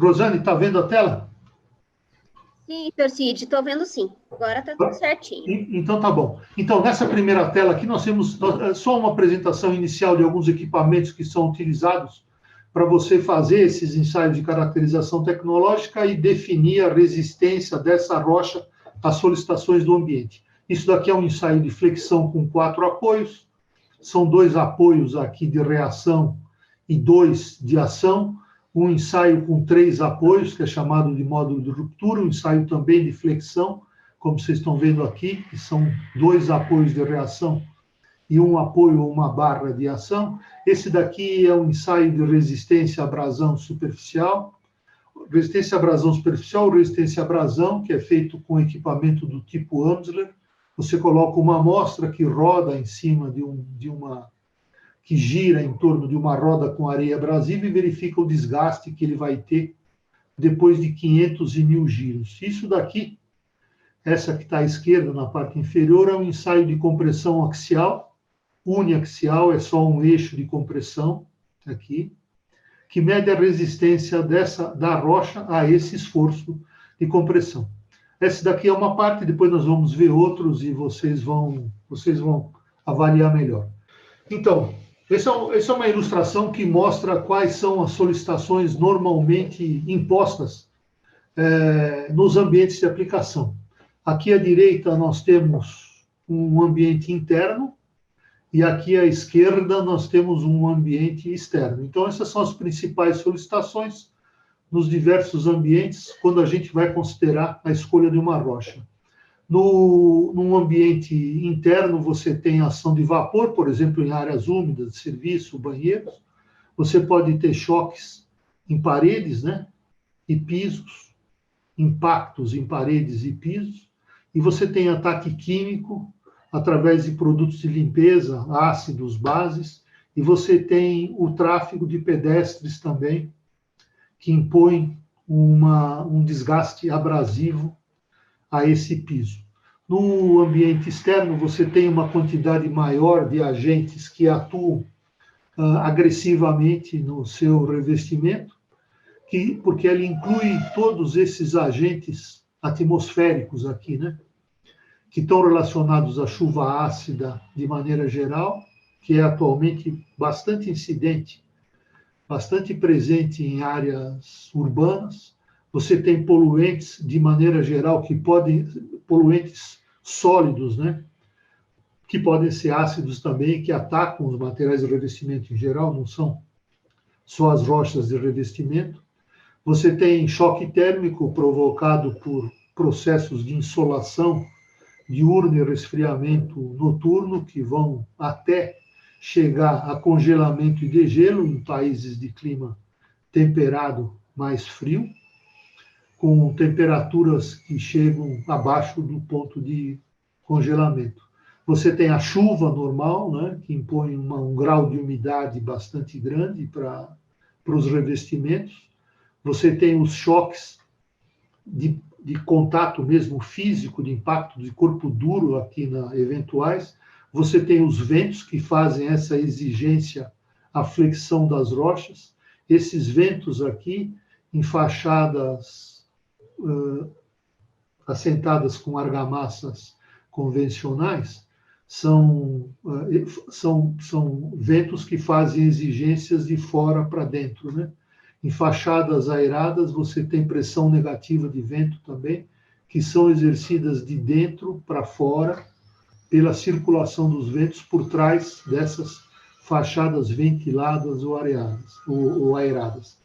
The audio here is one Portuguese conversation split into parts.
Rosane, está vendo a tela? Sim, Torcide, estou vendo sim. Agora está tudo certinho. Então tá bom. Então, nessa primeira tela aqui, nós temos só uma apresentação inicial de alguns equipamentos que são utilizados para você fazer esses ensaios de caracterização tecnológica e definir a resistência dessa rocha às solicitações do ambiente. Isso daqui é um ensaio de flexão com 4 apoios. São 2 apoios aqui de reação e 2 de ação. Um ensaio com 3 apoios, que é chamado de módulo de ruptura. Um ensaio também de flexão, como vocês estão vendo aqui, que são 2 apoios de reação e um apoio ou uma barra de ação. Esse daqui é um ensaio de resistência à abrasão superficial. Resistência à abrasão superficial ou resistência à abrasão, que é feito com equipamento do tipo Amsler. Você coloca uma amostra que roda em cima que gira em torno de uma roda com areia abrasiva e verifica o desgaste que ele vai ter depois de 500 e 1.000 giros. Isso daqui, essa que está à esquerda, na parte inferior, é um ensaio de compressão axial, uniaxial, é só um eixo de compressão aqui, que mede a resistência da rocha a esse esforço de compressão. Essa daqui é uma parte, depois nós vamos ver outros e vocês vão avaliar melhor. Então, essa é uma ilustração que mostra quais são as solicitações normalmente impostas nos ambientes de aplicação. Aqui à direita nós temos um ambiente interno e aqui à esquerda nós temos um ambiente externo. Então, essas são as principais solicitações nos diversos ambientes quando a gente vai considerar a escolha de uma rocha. Num ambiente interno, você tem ação de vapor, por exemplo, em áreas úmidas, de serviço, banheiros. Você pode ter choques em paredes, né? E pisos, impactos em paredes e pisos. E você tem ataque químico através de produtos de limpeza, ácidos, bases. E você tem o tráfego de pedestres também, que impõe um desgaste abrasivo a esse piso. No ambiente externo, você tem uma quantidade maior de agentes que atuam agressivamente no seu revestimento, porque ele inclui todos esses agentes atmosféricos aqui, né? Que estão relacionados à chuva ácida de maneira geral, que é atualmente bastante incidente, bastante presente em áreas urbanas. Você tem poluentes, de maneira geral, poluentes sólidos, né? Que podem ser ácidos também, que atacam os materiais de revestimento em geral, não são só as rochas de revestimento. Você tem choque térmico provocado por processos de insolação diurno e resfriamento noturno, que vão até chegar a congelamento e degelo em países de clima temperado mais frio, com temperaturas que chegam abaixo do ponto de congelamento. Você tem a chuva normal, né, que impõe um grau de umidade bastante grande para os revestimentos. Você tem os choques de contato mesmo físico, de impacto de corpo duro aqui eventuais. Você tem os ventos que fazem essa exigência, a flexão das rochas. Esses ventos aqui, em fachadas assentadas com argamassas convencionais, são ventos que fazem exigências de fora para dentro, né? Em fachadas aeradas, você tem pressão negativa de vento também, que são exercidas de dentro para fora, pela circulação dos ventos por trás dessas fachadas ventiladas ou aeradas.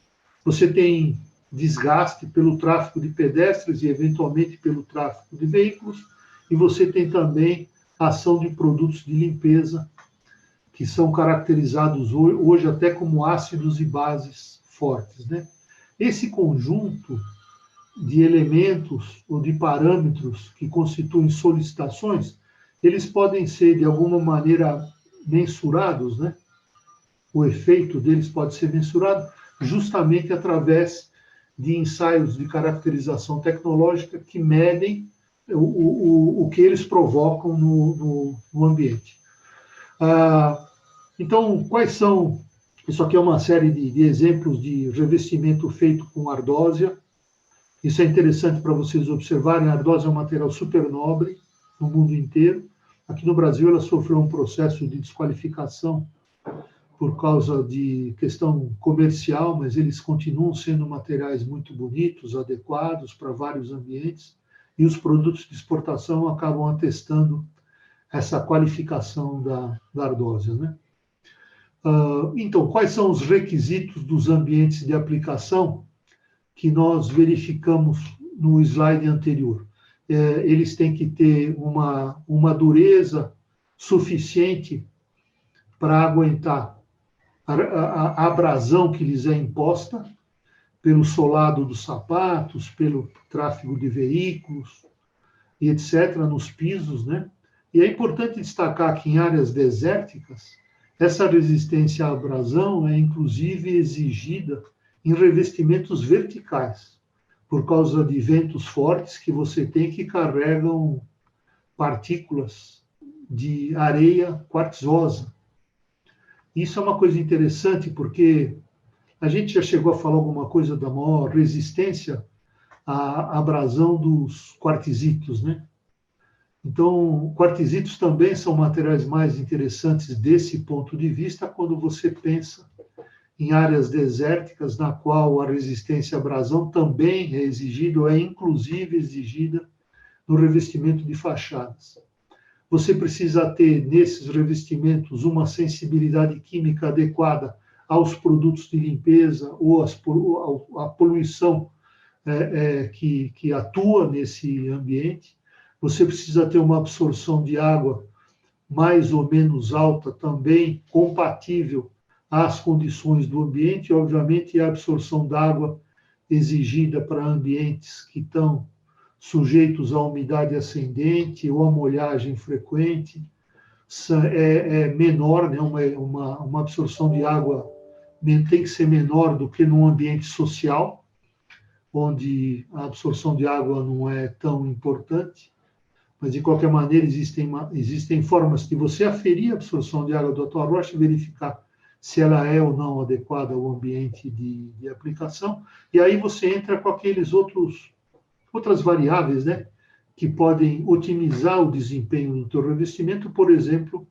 Você tem desgaste pelo tráfego de pedestres e, eventualmente, pelo tráfego de veículos, e você tem também a ação de produtos de limpeza, que são caracterizados hoje até como ácidos e bases fortes, né? Esse conjunto de elementos ou de parâmetros que constituem solicitações, eles podem ser, de alguma maneira, mensurados, né? O efeito deles pode ser mensurado justamente através de ensaios de caracterização tecnológica que medem o que eles provocam no ambiente. Então, quais são Isso aqui é uma série de exemplos de revestimento feito com ardósia. Isso é interessante para vocês observarem. A ardósia é um material super nobre no mundo inteiro. Aqui no Brasil, ela sofreu um processo de desqualificação por causa de questão comercial, mas eles continuam sendo materiais muito bonitos, adequados para vários ambientes, e os produtos de exportação acabam atestando essa qualificação da ardósia, né? Então, quais são os requisitos dos ambientes de aplicação que nós verificamos no slide anterior? Eles têm que ter uma dureza suficiente para aguentar a abrasão que lhes é imposta pelo solado dos sapatos, pelo tráfego de veículos e etc., nos pisos, né? E é importante destacar que em áreas desérticas, essa resistência à abrasão é inclusive exigida em revestimentos verticais, por causa de ventos fortes que você tem que carregam partículas de areia quartzosa. Isso é uma coisa interessante, porque a gente já chegou a falar alguma coisa da maior resistência à abrasão dos quartzitos, né? Então, quartzitos também são materiais mais interessantes desse ponto de vista quando você pensa em áreas desérticas, na qual a resistência à abrasão também é exigida, ou é inclusive exigida no revestimento de fachadas. Você precisa ter, nesses revestimentos, uma sensibilidade química adequada aos produtos de limpeza ou à poluição que atua nesse ambiente. Você precisa ter uma absorção de água mais ou menos alta, também compatível às condições do ambiente. Obviamente, a absorção d'água exigida para ambientes que estão sujeitos à umidade ascendente ou à molhagem frequente é menor, né? Uma absorção de água tem que ser menor do que num ambiente social, onde a absorção de água não é tão importante. Mas, de qualquer maneira, existem formas de você aferir a absorção de água da tua rocha e verificar se ela é ou não adequada ao ambiente de aplicação. E aí você entra com aqueles outras variáveis, né, que podem otimizar o desempenho do teu revestimento, por exemplo,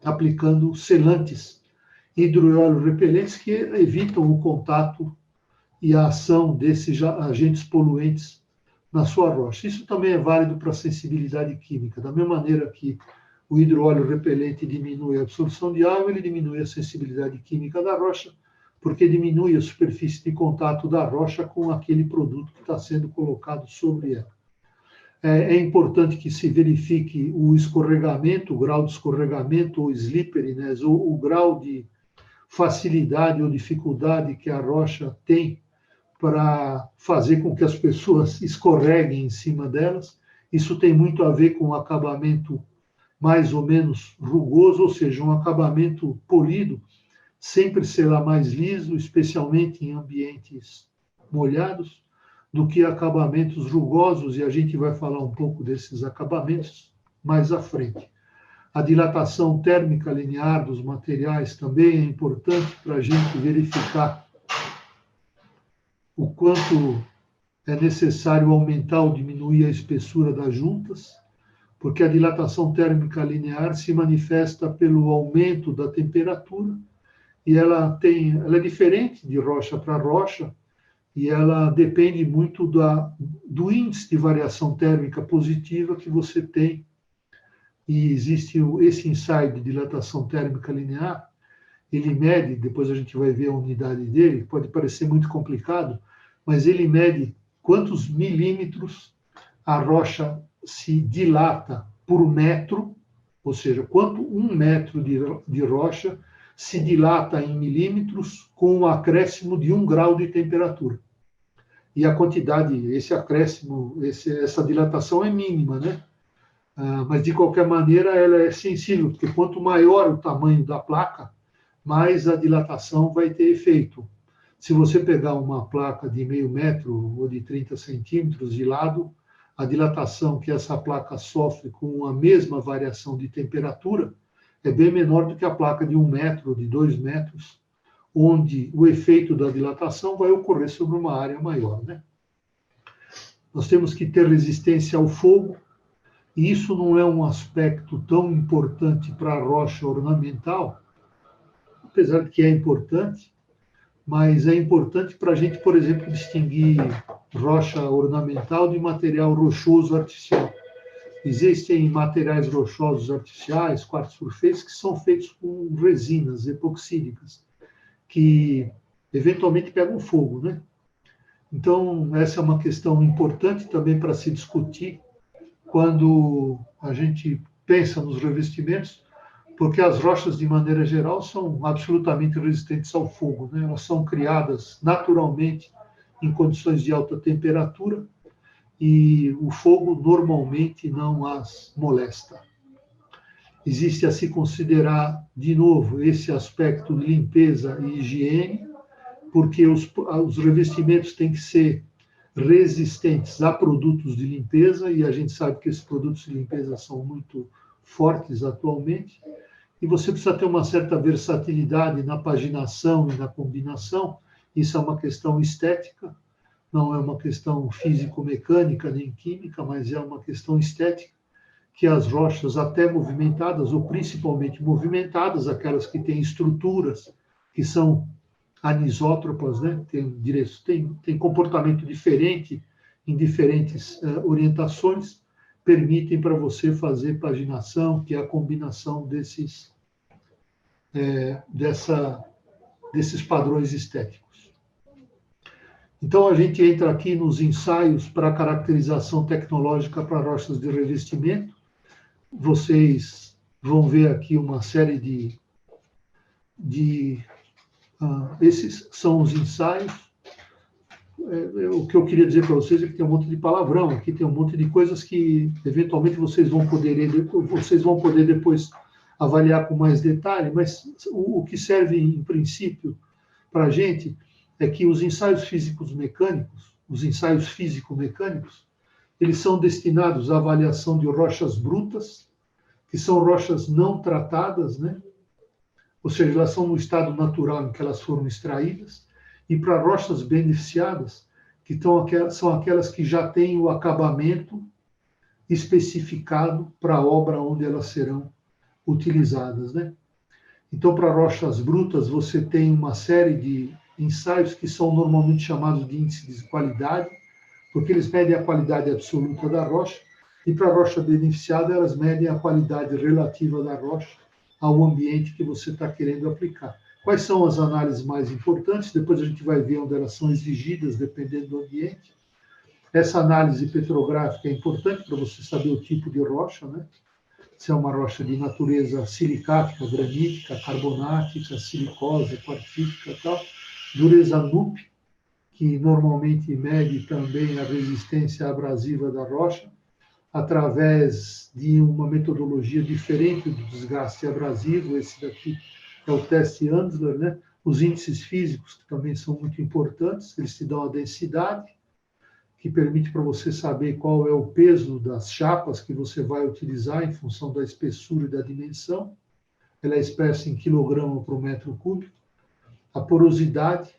aplicando selantes hidroiolo repelentes que evitam o contato e a ação desses agentes poluentes na sua rocha. Isso também é válido para a sensibilidade química. Da mesma maneira que o hidroóleo repelente diminui a absorção de água, ele diminui a sensibilidade química da rocha, porque diminui a superfície de contato da rocha com aquele produto que está sendo colocado sobre ela. É importante que se verifique o escorregamento, o grau de escorregamento ou slipperiness, ou o grau de facilidade ou dificuldade que a rocha tem para fazer com que as pessoas escorreguem em cima delas. Isso tem muito a ver com o acabamento mais ou menos rugoso, ou seja, um acabamento polido sempre será mais liso, especialmente em ambientes molhados, do que acabamentos rugosos, e a gente vai falar um pouco desses acabamentos mais à frente. A dilatação térmica linear dos materiais também é importante para a gente verificar o quanto é necessário aumentar ou diminuir a espessura das juntas, porque a dilatação térmica linear se manifesta pelo aumento da temperatura, e ela é diferente de rocha para rocha, e ela depende muito do índice de variação térmica positiva que você tem. E existe esse ensaio de dilatação térmica linear, ele mede, depois a gente vai ver a unidade dele, pode parecer muito complicado, mas ele mede quantos milímetros a rocha se dilata por metro, ou seja, quanto 1 metro de rocha se dilata em milímetros com um acréscimo de 1 grau de temperatura. E a quantidade, esse acréscimo, essa dilatação é mínima, né? Mas, de qualquer maneira, ela é sensível, porque quanto maior o tamanho da placa, mais a dilatação vai ter efeito. Se você pegar uma placa de meio metro ou de 30 centímetros de lado, a dilatação que essa placa sofre com a mesma variação de temperatura é bem menor do que a placa de 1 metro ou de 2 metros, onde o efeito da dilatação vai ocorrer sobre uma área maior, né? Nós temos que ter resistência ao fogo, e isso não é um aspecto tão importante para a rocha ornamental, apesar de que é importante, mas é importante para a gente, por exemplo, distinguir rocha ornamental de material rochoso artificial. Existem materiais rochosos artificiais, quartzo surface, que são feitos com resinas epoxídicas, que eventualmente pegam fogo, né? Então, essa é uma questão importante também para se discutir quando a gente pensa nos revestimentos, porque as rochas, de maneira geral, são absolutamente resistentes ao fogo, né? Elas são criadas naturalmente em condições de alta temperatura e o fogo normalmente não as molesta. Existe a se considerar, de novo, esse aspecto de limpeza e higiene, porque os revestimentos têm que ser resistentes a produtos de limpeza, e a gente sabe que esses produtos de limpeza são muito fortes atualmente, e você precisa ter uma certa versatilidade na paginação e na combinação. Isso é uma questão estética, não é uma questão físico-mecânica nem química, mas é uma questão estética, que as rochas até movimentadas, ou principalmente movimentadas, aquelas que têm estruturas que são anisótropas, né? Tem comportamento diferente em diferentes orientações, permitem para você fazer paginação, que é a combinação desses padrões estéticos. Então, a gente entra aqui nos ensaios para caracterização tecnológica para rochas de revestimento. Vocês vão ver aqui uma série esses são os ensaios. O que eu queria dizer para vocês é que tem um monte de palavrão, aqui tem um monte de coisas que, eventualmente, vocês vão poder depois avaliar com mais detalhe, mas o que serve, em princípio, para a gente é que os ensaios físico-mecânicos, eles são destinados à avaliação de rochas brutas, que são rochas não tratadas, né? Ou seja, elas são no estado natural em que elas foram extraídas, e para rochas beneficiadas, que são aquelas que já têm o acabamento especificado para a obra onde elas serão utilizadas, né? Então, para rochas brutas, você tem uma série de ensaios que são normalmente chamados de índices de qualidade, porque eles medem a qualidade absoluta da rocha, e para a rocha beneficiada, elas medem a qualidade relativa da rocha ao ambiente que você está querendo aplicar. Quais são as análises mais importantes? Depois a gente vai ver onde elas são exigidas, dependendo do ambiente. Essa análise petrográfica é importante para você saber o tipo de rocha, né? Se é uma rocha de natureza silicática, granítica, carbonática, silicose, quartzítica e tal. Dureza NUP, que normalmente mede também a resistência abrasiva da rocha, através de uma metodologia diferente do desgaste abrasivo. Esse daqui é o teste Ansler, né? Os índices físicos, que também são muito importantes, eles te dão a densidade, que permite para você saber qual é o peso das chapas que você vai utilizar em função da espessura e da dimensão. Ela é expressa em quilograma por metro cúbico. A porosidade,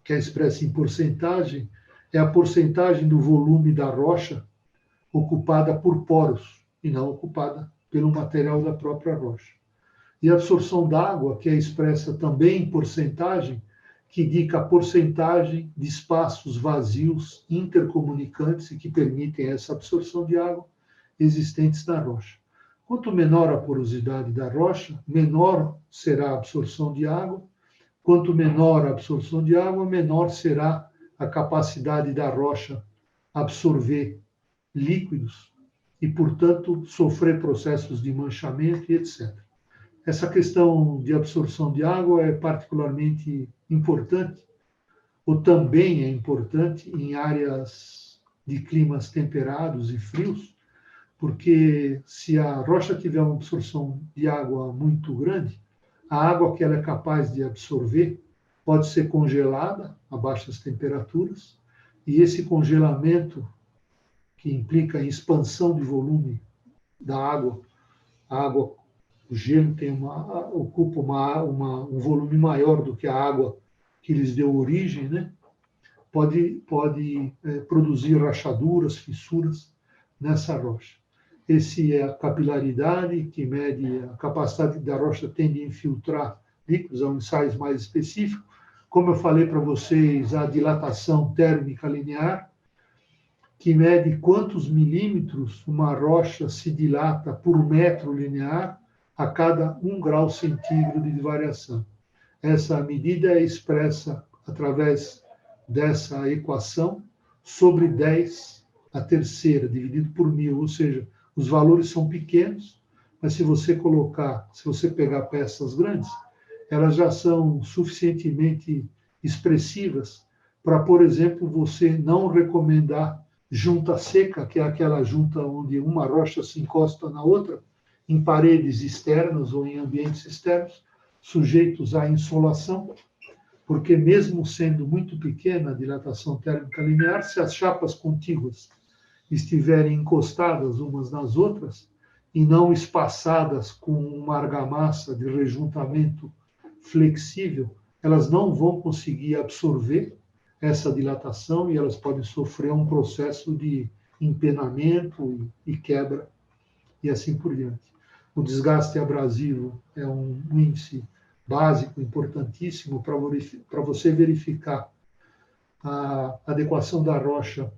que é expressa em porcentagem, é a porcentagem do volume da rocha ocupada por poros e não ocupada pelo material da própria rocha. E a absorção d'água, que é expressa também em porcentagem, que indica a porcentagem de espaços vazios intercomunicantes e que permitem essa absorção de água existentes na rocha. Quanto menor a porosidade da rocha, menor será a absorção de água. Quanto menor a absorção de água, menor será a capacidade da rocha absorver líquidos e, portanto, sofrer processos de manchamento e etc. Essa questão de absorção de água é particularmente importante, ou também é importante em áreas de climas temperados e frios, porque se a rocha tiver uma absorção de água muito grande, a água que ela é capaz de absorver pode ser congelada a baixas temperaturas, e esse congelamento, que implica em expansão de volume da água, a água o gelo ocupa um volume maior do que a água que lhes deu origem, né? Pode produzir rachaduras, fissuras nessa rocha. Esse é a capilaridade, que mede a capacidade da rocha tende a infiltrar líquidos, é um ensaio mais específico. Como eu falei para vocês, a dilatação térmica linear, que mede quantos milímetros uma rocha se dilata por metro linear a cada 1 grau centígrado de variação. Essa medida é expressa através dessa equação sobre 10 a terceira, dividido por 1000, ou seja, os valores são pequenos, mas se você pegar peças grandes, elas já são suficientemente expressivas para, por exemplo, você não recomendar junta seca, que é aquela junta onde uma rocha se encosta na outra, em paredes externas ou em ambientes externos, sujeitos à insolação, porque mesmo sendo muito pequena a dilatação térmica linear, se as chapas contíguas estiverem encostadas umas nas outras e não espaçadas com uma argamassa de rejuntamento flexível, elas não vão conseguir absorver essa dilatação e elas podem sofrer um processo de empenamento e quebra e assim por diante. O desgaste abrasivo é um índice básico, importantíssimo para você verificar a adequação da rocha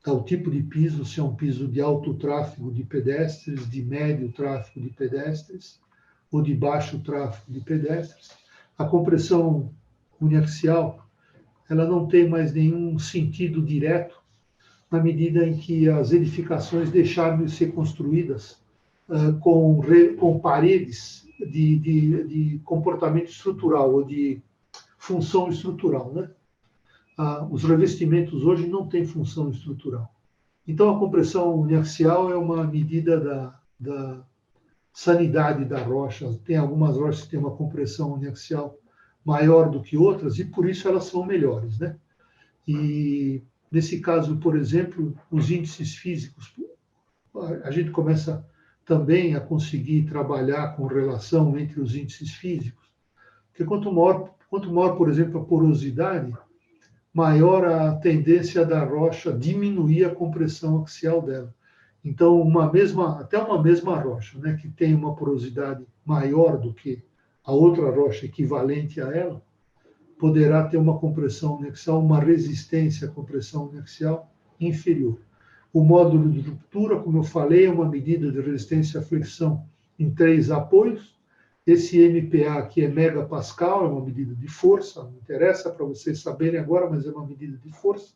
ao tipo de piso, se é um piso de alto tráfego de pedestres, de médio tráfego de pedestres ou de baixo tráfego de pedestres. A compressão uniaxial, ela não tem mais nenhum sentido direto na medida em que as edificações deixaram de ser construídas com paredes de comportamento estrutural ou de função estrutural, né? Os revestimentos hoje não têm função estrutural. Então, a compressão uniaxial é uma medida da sanidade da rocha. Tem algumas rochas que têm uma compressão uniaxial maior do que outras e, por isso, elas são melhores, né? E, nesse caso, por exemplo, os índices físicos, a gente começa também a conseguir trabalhar com relação entre os índices físicos, porque quanto maior, por exemplo, a porosidade, maior a tendência da rocha diminuir a compressão axial dela. Então, até uma mesma rocha, né, que tem uma porosidade maior do que a outra rocha equivalente a ela, poderá ter uma compressão uniaxial, uma resistência à compressão uniaxial inferior. O módulo de ruptura, como eu falei, é uma medida de resistência à fricção em 3 apoios. Esse MPa aqui é megapascal, é uma medida de força, não interessa para vocês saberem agora, mas é uma medida de força,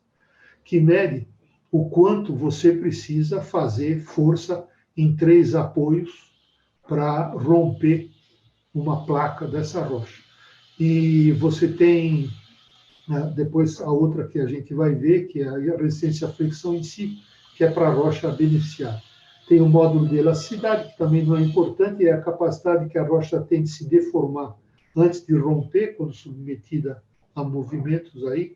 que mede o quanto você precisa fazer força em 3 apoios para romper uma placa dessa rocha. E você tem, depois, a outra que a gente vai ver, que é a resistência à fricção em si, que é para a rocha beneficiada. Tem o módulo de elasticidade, que também não é importante, é a capacidade que a rocha tem de se deformar antes de romper, quando submetida a movimentos aí.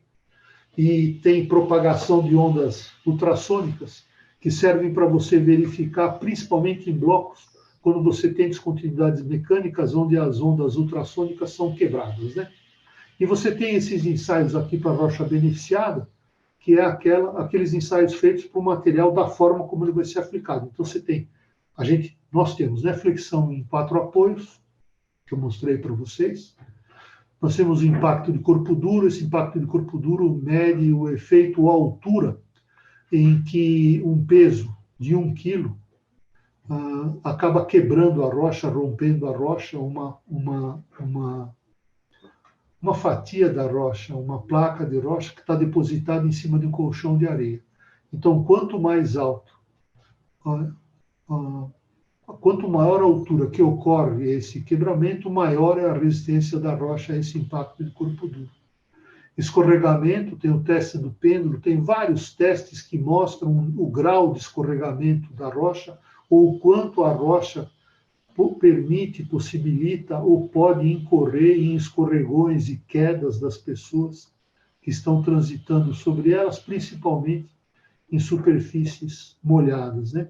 E tem propagação de ondas ultrassônicas, que servem para você verificar, principalmente em blocos, quando você tem descontinuidades mecânicas, onde as ondas ultrassônicas são quebradas, né? E você tem esses ensaios aqui para a rocha beneficiada, que é aqueles ensaios feitos para o material da forma como ele vai ser aplicado. Então, nós temos, né, flexão em 4 apoios, que eu mostrei para vocês. Nós temos o impacto de corpo duro. Esse impacto de corpo duro mede o efeito altura, em que um peso de 1 quilo acaba quebrando a rocha, rompendo a rocha, uma fatia da rocha, uma placa de rocha que está depositada em cima de um colchão de areia. Então, quanto mais alto, quanto maior a altura que ocorre esse quebramento, maior é a resistência da rocha a esse impacto de corpo duro. Escorregamento, tem o teste do pêndulo, tem vários testes que mostram o grau de escorregamento da rocha ou o quanto a rocha possibilita ou pode incorrer em escorregões e quedas das pessoas que estão transitando sobre elas, principalmente em superfícies molhadas, né?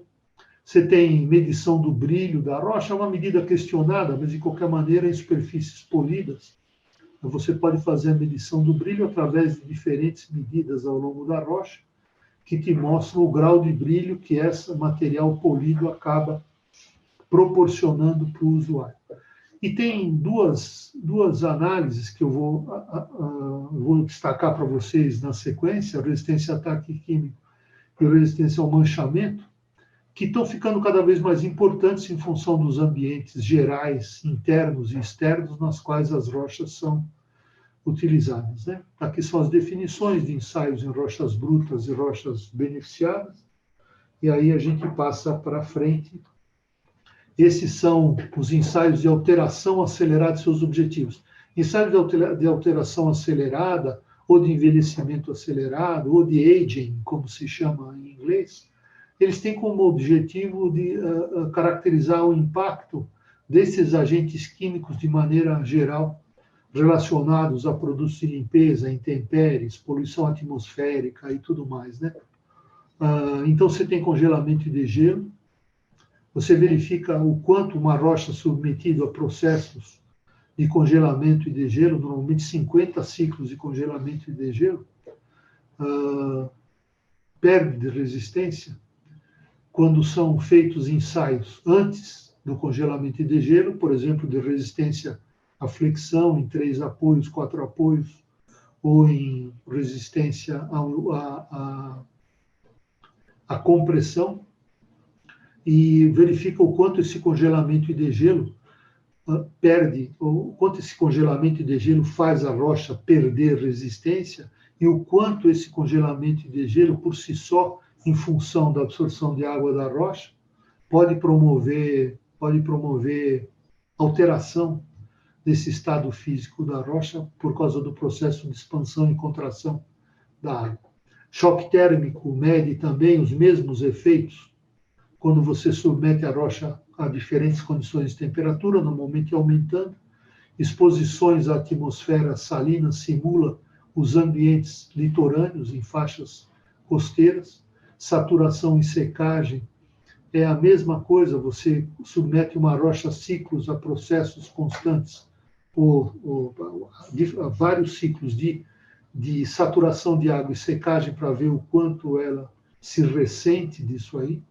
Você tem medição do brilho da rocha, é uma medida questionada, mas de qualquer maneira, em superfícies polidas, você pode fazer a medição do brilho através de diferentes medidas ao longo da rocha, que te mostram o grau de brilho que esse material polido acaba proporcionando para o usuário. E tem duas análises que eu vou destacar para vocês na sequência, a resistência a ataque químico e a resistência ao manchamento, que estão ficando cada vez mais importantes em função dos ambientes gerais, internos e externos, nas quais as rochas são utilizadas, né? Aqui são as definições de ensaios em rochas brutas e rochas beneficiadas, e aí a gente passa para frente. Esses são os ensaios de alteração acelerada de seus objetivos. Ensaios de alteração acelerada, ou de envelhecimento acelerado, ou de aging, como se chama em inglês, eles têm como objetivo de caracterizar o impacto desses agentes químicos de maneira geral, relacionados a produtos de limpeza, intempéries, poluição atmosférica e tudo mais, né? Então, você tem congelamento de gelo, você verifica o quanto uma rocha submetida a processos de congelamento e degelo, normalmente 50 ciclos de congelamento e degelo, perde de resistência quando são feitos ensaios antes do congelamento e degelo, por exemplo, de resistência à flexão em 3 apoios, 4 apoios, ou em resistência à compressão, e verifica o quanto esse congelamento e degelo perde, o quanto esse congelamento e degelo faz a rocha perder resistência, e o quanto esse congelamento e degelo, por si só, em função da absorção de água da rocha, pode promover alteração desse estado físico da rocha por causa do processo de expansão e contração da água. Choque térmico mede também os mesmos efeitos quando você submete a rocha a diferentes condições de temperatura, normalmente aumentando. Exposições à atmosfera salina simula os ambientes litorâneos em faixas costeiras. Saturação e secagem é a mesma coisa, você submete uma rocha a ciclos, a processos constantes, a vários ciclos de saturação de água e secagem para ver o quanto ela se ressente disso aí.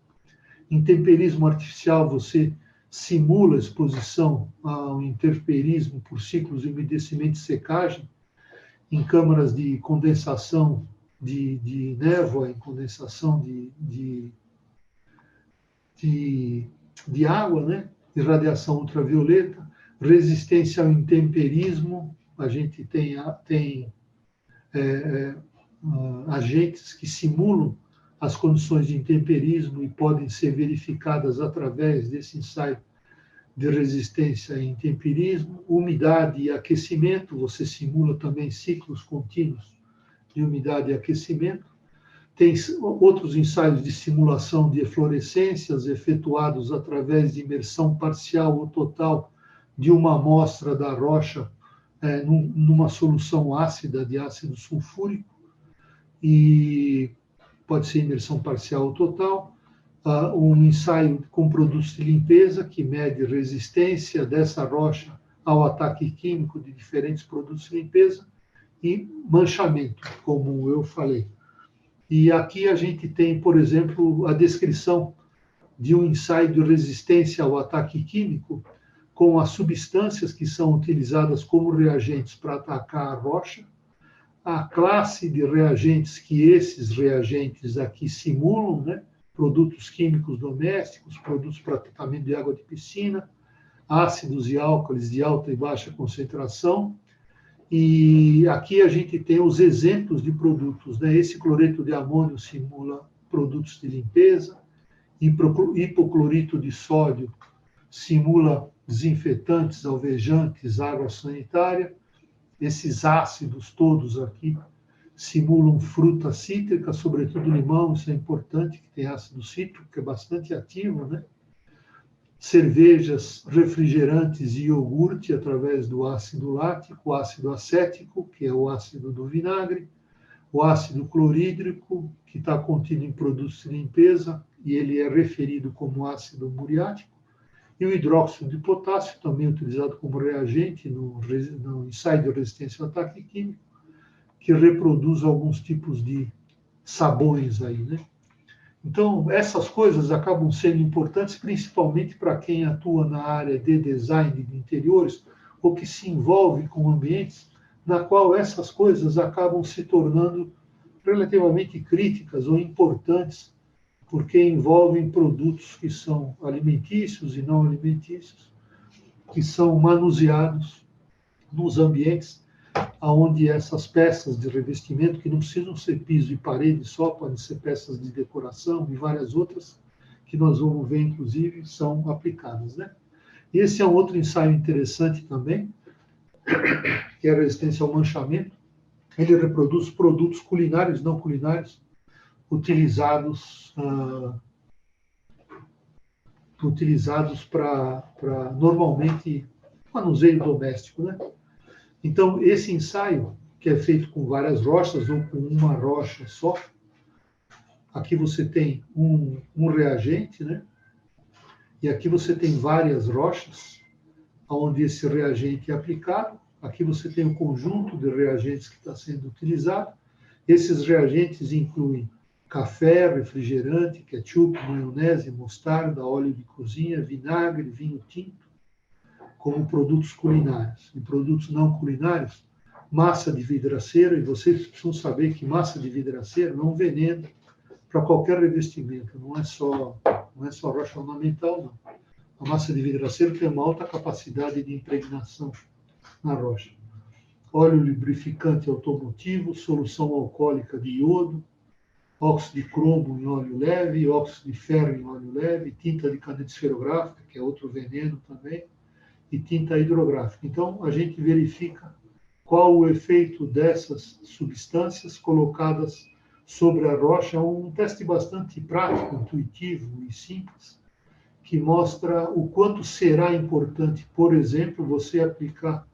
Em temperismo artificial, você simula a exposição ao interferismo por ciclos de umedecimento e secagem em câmaras de condensação de névoa, em condensação de água, né? De radiação ultravioleta. Resistência ao intemperismo, a gente tem agentes que simulam as condições de intemperismo e podem ser verificadas através desse ensaio de resistência e intemperismo. Umidade e aquecimento, você simula também ciclos contínuos de umidade e aquecimento. Tem outros ensaios de simulação de eflorescências efetuados através de imersão parcial ou total de uma amostra da rocha numa solução ácida de ácido sulfúrico, e pode ser imersão parcial ou total. Um ensaio com produtos de limpeza que mede resistência dessa rocha ao ataque químico de diferentes produtos de limpeza, e manchamento, como eu falei. E aqui a gente tem, por exemplo, a descrição de um ensaio de resistência ao ataque químico com as substâncias que são utilizadas como reagentes para atacar a rocha, a classe de reagentes que esses reagentes aqui simulam, né? Produtos químicos domésticos, produtos para tratamento de água de piscina, ácidos e álcalis de alta e baixa concentração. E aqui a gente tem os exemplos de produtos, né? Esse cloreto de amônio simula produtos de limpeza, hipoclorito de sódio simula desinfetantes, alvejantes, água sanitária. Esses ácidos todos aqui simulam fruta cítrica, sobretudo limão, isso é importante, que tem ácido cítrico, que é bastante ativo, né? Cervejas, refrigerantes e iogurte através do ácido lático, o ácido acético, que é o ácido do vinagre, o ácido clorídrico, que está contido em produtos de limpeza, e ele é referido como ácido muriático, e o hidróxido de potássio, também utilizado como reagente no ensaio de resistência ao ataque químico, que reproduz alguns tipos de sabões aí, né? Então, essas coisas acabam sendo importantes, principalmente para quem atua na área de design de interiores ou que se envolve com ambientes na qual essas coisas acabam se tornando relativamente críticas ou importantes, porque envolvem produtos que são alimentícios e não alimentícios, que são manuseados nos ambientes onde essas peças de revestimento, que não precisam ser piso e parede só, podem ser peças de decoração e várias outras, que nós vamos ver, inclusive, são aplicadas, né? Esse é um outro ensaio interessante também, que é a resistência ao manchamento. Ele reproduz produtos culinários e não culinários utilizados para normalmente manuseio doméstico, né? Então, esse ensaio, que é feito com várias rochas ou com uma rocha só, aqui você tem um reagente, né? E aqui você tem várias rochas, onde esse reagente é aplicado. Aqui você tem um conjunto de reagentes que está sendo utilizado. Esses reagentes incluem café, refrigerante, ketchup, maionese, mostarda, óleo de cozinha, vinagre, vinho tinto, como produtos culinários. E produtos não culinários, massa de vidraceira, e vocês precisam saber que massa de vidraceira é um veneno para qualquer revestimento, não é só rocha ornamental, não. A massa de vidraceira tem uma alta capacidade de impregnação na rocha. Óleo lubrificante automotivo, solução alcoólica de iodo, óxido de cromo em óleo leve, óxido de ferro em óleo leve, tinta de caneta esferográfica, que é outro veneno também, e tinta hidrográfica. Então, a gente verifica qual o efeito dessas substâncias colocadas sobre a rocha. É um teste bastante prático, intuitivo e simples, que mostra o quanto será importante, por exemplo, você aplicar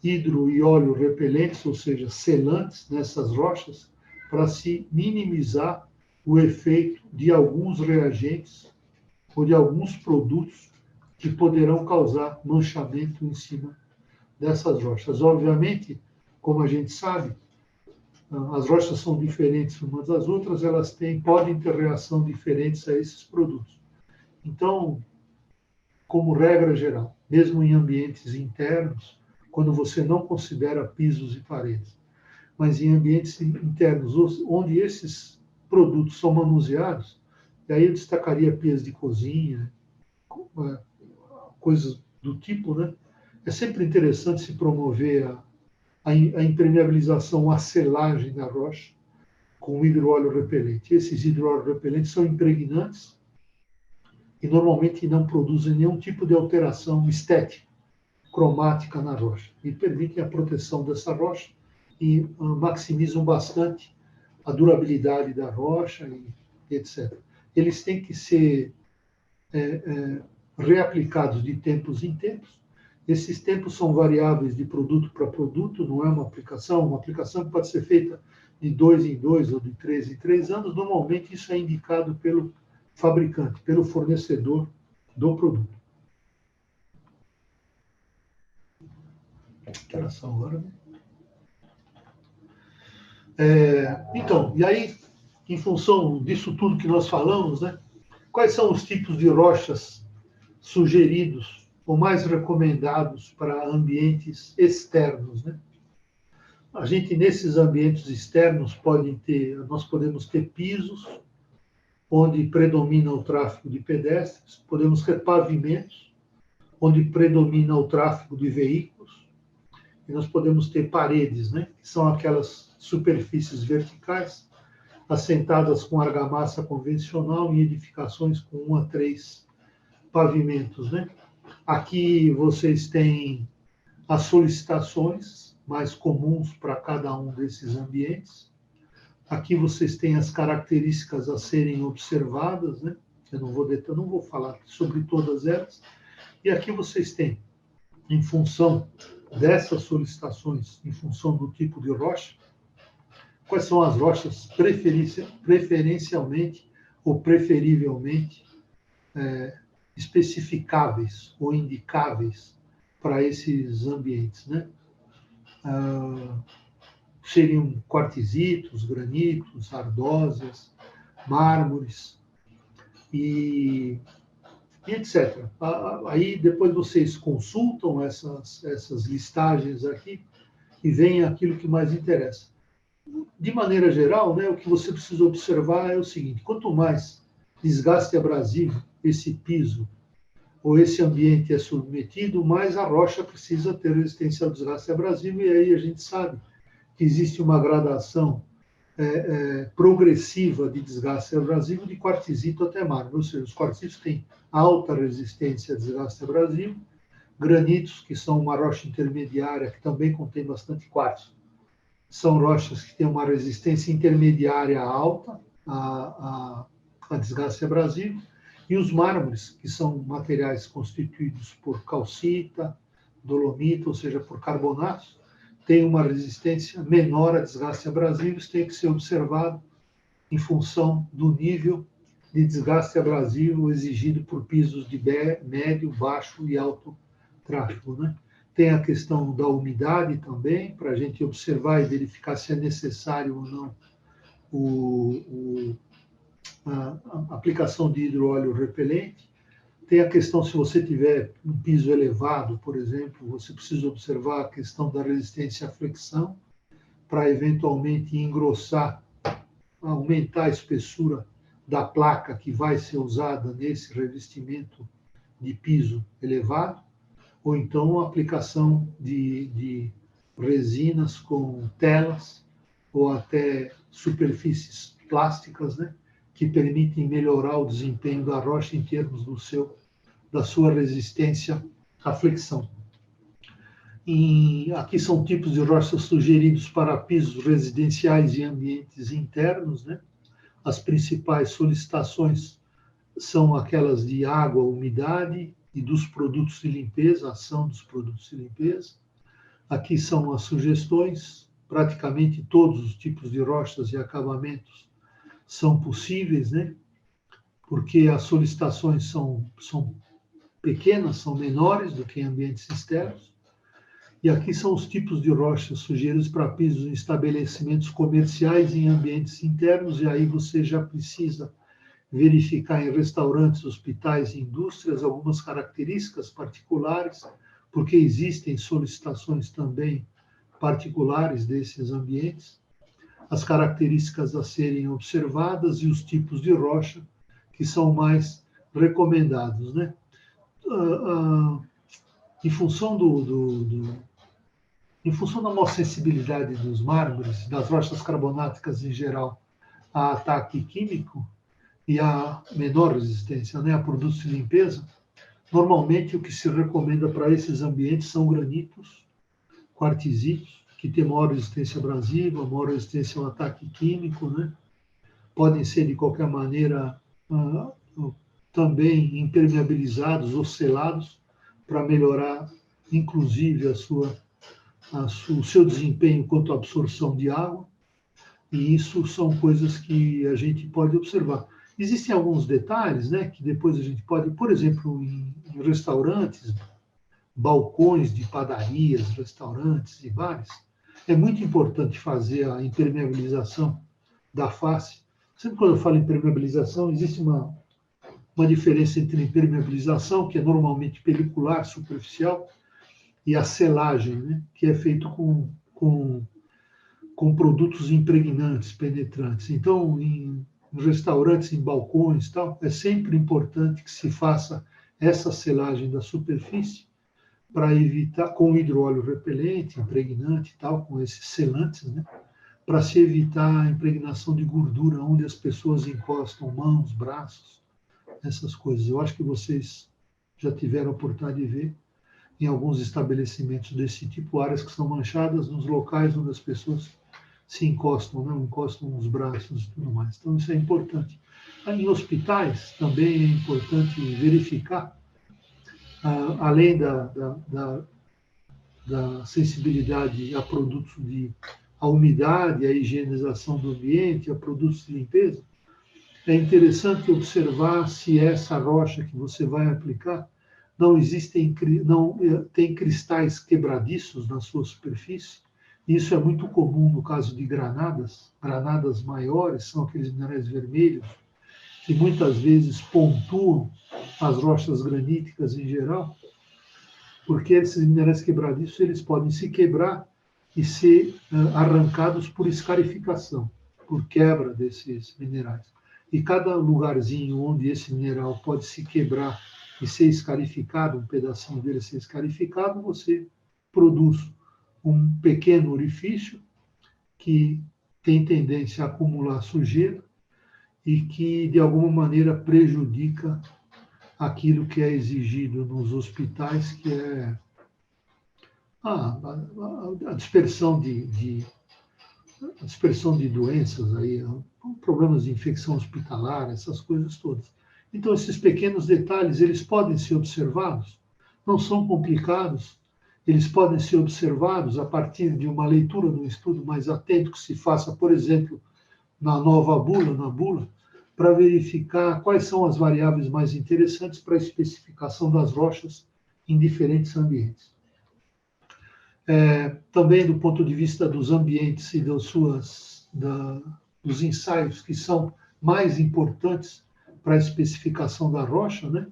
hidro e óleo repelentes, ou seja, selantes, nessas rochas, para se minimizar o efeito de alguns reagentes ou de alguns produtos que poderão causar manchamento em cima dessas rochas. Obviamente, como a gente sabe, as rochas são diferentes umas das outras, elas podem ter reação diferentes a esses produtos. Então, como regra geral, mesmo em ambientes internos, quando você não considera pisos e paredes, mas em ambientes internos, onde esses produtos são manuseados, e aí eu destacaria pias de cozinha, coisas do tipo, né? É sempre interessante se promover a impermeabilização, a selagem da rocha com hidroóleo repelente. Esses hidroóleos repelentes são impregnantes e normalmente não produzem nenhum tipo de alteração estética, cromática na rocha, e permitem a proteção dessa rocha e maximizam bastante a durabilidade da rocha e etc. Eles têm que ser reaplicados de tempos em tempos. Esses tempos são variáveis de produto para produto, não é uma aplicação que pode ser feita de 2 em 2 ou de 3 em 3 anos. Normalmente isso é indicado pelo fabricante, pelo fornecedor do produto. Que horas são agora, né? Então, e aí, em função disso tudo que nós falamos, né, quais são os tipos de rochas sugeridos ou mais recomendados para ambientes externos, né? A gente, nesses ambientes externos, nós podemos ter pisos, onde predomina o tráfego de pedestres, podemos ter pavimentos, onde predomina o tráfego de veículos, e nós podemos ter paredes, né, que são aquelas superfícies verticais, assentadas com argamassa convencional em edificações com 1 a 3 pavimentos, né? Aqui vocês têm as solicitações mais comuns para cada um desses ambientes. Aqui vocês têm as características a serem observadas, né? Eu não vou falar sobre todas elas. E aqui vocês têm, em função dessas solicitações, em função do tipo de rocha, quais são as rochas preferencialmente ou preferivelmente especificáveis ou indicáveis para esses ambientes, né? Seriam quartzitos, granitos, ardósias, mármores e etc. Aí depois vocês consultam essas listagens aqui e vem aquilo que mais interessa. De maneira geral, né, o que você precisa observar é o seguinte: quanto mais desgaste abrasivo esse piso ou esse ambiente é submetido, mais a rocha precisa ter resistência ao desgaste abrasivo, e aí a gente sabe que existe uma gradação progressiva de desgaste abrasivo de quartzito até mármore, ou seja, os quartzitos têm alta resistência a desgaste abrasivo, granitos, que são uma rocha intermediária, que também contém bastante quartzo, são rochas que têm uma resistência intermediária alta a desgaste abrasivo, e os mármores, que são materiais constituídos por calcita, dolomita, ou seja, por carbonatos, têm uma resistência menor a desgaste abrasivo. Isso tem que ser observado em função do nível de desgaste abrasivo exigido por pisos de médio, baixo e alto tráfego, né? Tem a questão da umidade também, para a gente observar e verificar se é necessário ou não a aplicação de hidróleo repelente. Tem a questão, se você tiver um piso elevado, por exemplo, você precisa observar a questão da resistência à flexão, para eventualmente engrossar, aumentar a espessura da placa que vai ser usada nesse revestimento de piso elevado, ou então a aplicação de resinas com telas ou até superfícies plásticas, né, que permitem melhorar o desempenho da rocha em termos da sua resistência à flexão. Aqui são tipos de rochas sugeridos para pisos residenciais e ambientes internos, né? As principais solicitações são aquelas de água, umidade e dos produtos de limpeza, ação dos produtos de limpeza. Aqui são as sugestões, praticamente todos os tipos de rochas e acabamentos são possíveis, né? Porque as solicitações são pequenas, são menores do que em ambientes externos. E aqui são os tipos de rochas sugeridos para pisos em estabelecimentos comerciais e em ambientes internos, e aí você já precisa verificar em restaurantes, hospitais e indústrias algumas características particulares, porque existem solicitações também particulares desses ambientes, as características a serem observadas e os tipos de rocha que são mais recomendados, né? Em função em função da maior sensibilidade dos mármores, das rochas carbonáticas em geral, a ataque químico e a menor resistência, né, a produtos de limpeza, normalmente o que se recomenda para esses ambientes são granitos, quartzitos, que têm maior resistência abrasiva, maior resistência ao ataque químico, né? Podem ser, de qualquer maneira, também impermeabilizados ou selados para melhorar, inclusive, o seu desempenho quanto à absorção de água, e isso são coisas que a gente pode observar. Existem alguns detalhes, né, que depois a gente pode, por exemplo, em restaurantes, balcões de padarias, restaurantes e bares, é muito importante fazer a impermeabilização da face. Sempre quando eu falo impermeabilização, existe uma diferença entre impermeabilização, que é normalmente pelicular, superficial, e a selagem, né, que é feito com produtos impregnantes, penetrantes. Então, em restaurantes, em balcões, tal, é sempre importante que se faça essa selagem da superfície para evitar, com hidróleo repelente, impregnante e tal, com esses selantes, né, para se evitar a impregnação de gordura onde as pessoas encostam mãos, braços, essas coisas. Eu acho que vocês já tiveram a oportunidade de ver em alguns estabelecimentos desse tipo, áreas que são manchadas nos locais onde as pessoas se encostam, né? Encostam os braços e tudo mais. Então, isso é importante. Em hospitais, também é importante verificar, além da sensibilidade a a umidade, a higienização do ambiente, a produtos de limpeza, é interessante observar se essa rocha que você vai aplicar não tem cristais quebradiços na sua superfície. Isso é muito comum no caso de granadas. Granadas maiores são aqueles minerais vermelhos que muitas vezes pontuam as rochas graníticas em geral, porque esses minerais quebradiços eles podem se quebrar e ser arrancados por escarificação, por quebra desses minerais. E cada lugarzinho onde esse mineral pode se quebrar e ser escarificado, um pedacinho dele ser escarificado, você produz um pequeno orifício que tem tendência a acumular sujeira e que, de alguma maneira, prejudica aquilo que é exigido nos hospitais, que é a dispersão a dispersão de doenças, aí, problemas de infecção hospitalar, essas coisas todas. Então, esses pequenos detalhes, eles podem ser observados, não são complicados, eles podem ser observados a partir de uma leitura, de um estudo mais atento que se faça, por exemplo, na nova bula, na bula, para verificar quais são as variáveis mais interessantes para a especificação das rochas em diferentes ambientes. Também do ponto de vista dos ambientes e dos ensaios que são mais importantes para a especificação da rocha, né?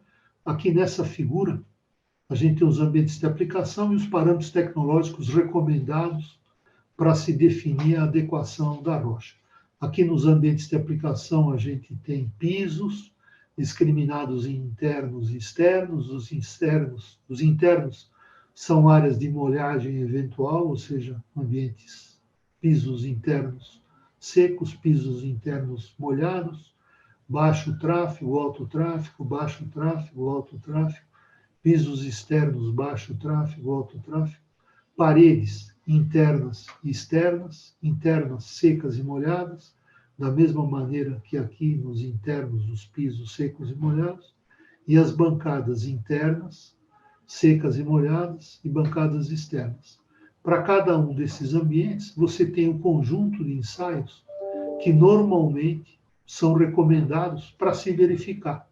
Aqui nessa figura, a gente tem os ambientes de aplicação e os parâmetros tecnológicos recomendados para se definir a adequação da rocha. Aqui nos ambientes de aplicação, a gente tem pisos discriminados em internos e externos. Os internos são áreas de molhagem eventual, ou seja, pisos internos secos, pisos internos molhados, baixo tráfego, alto tráfego, baixo tráfego, alto tráfego, pisos externos, baixo tráfego, alto tráfego, paredes internas e externas, internas secas e molhadas, da mesma maneira que aqui nos internos, os pisos secos e molhados, e as bancadas internas, secas e molhadas, e bancadas externas. Para cada um desses ambientes, você tem um conjunto de ensaios que normalmente são recomendados para se verificar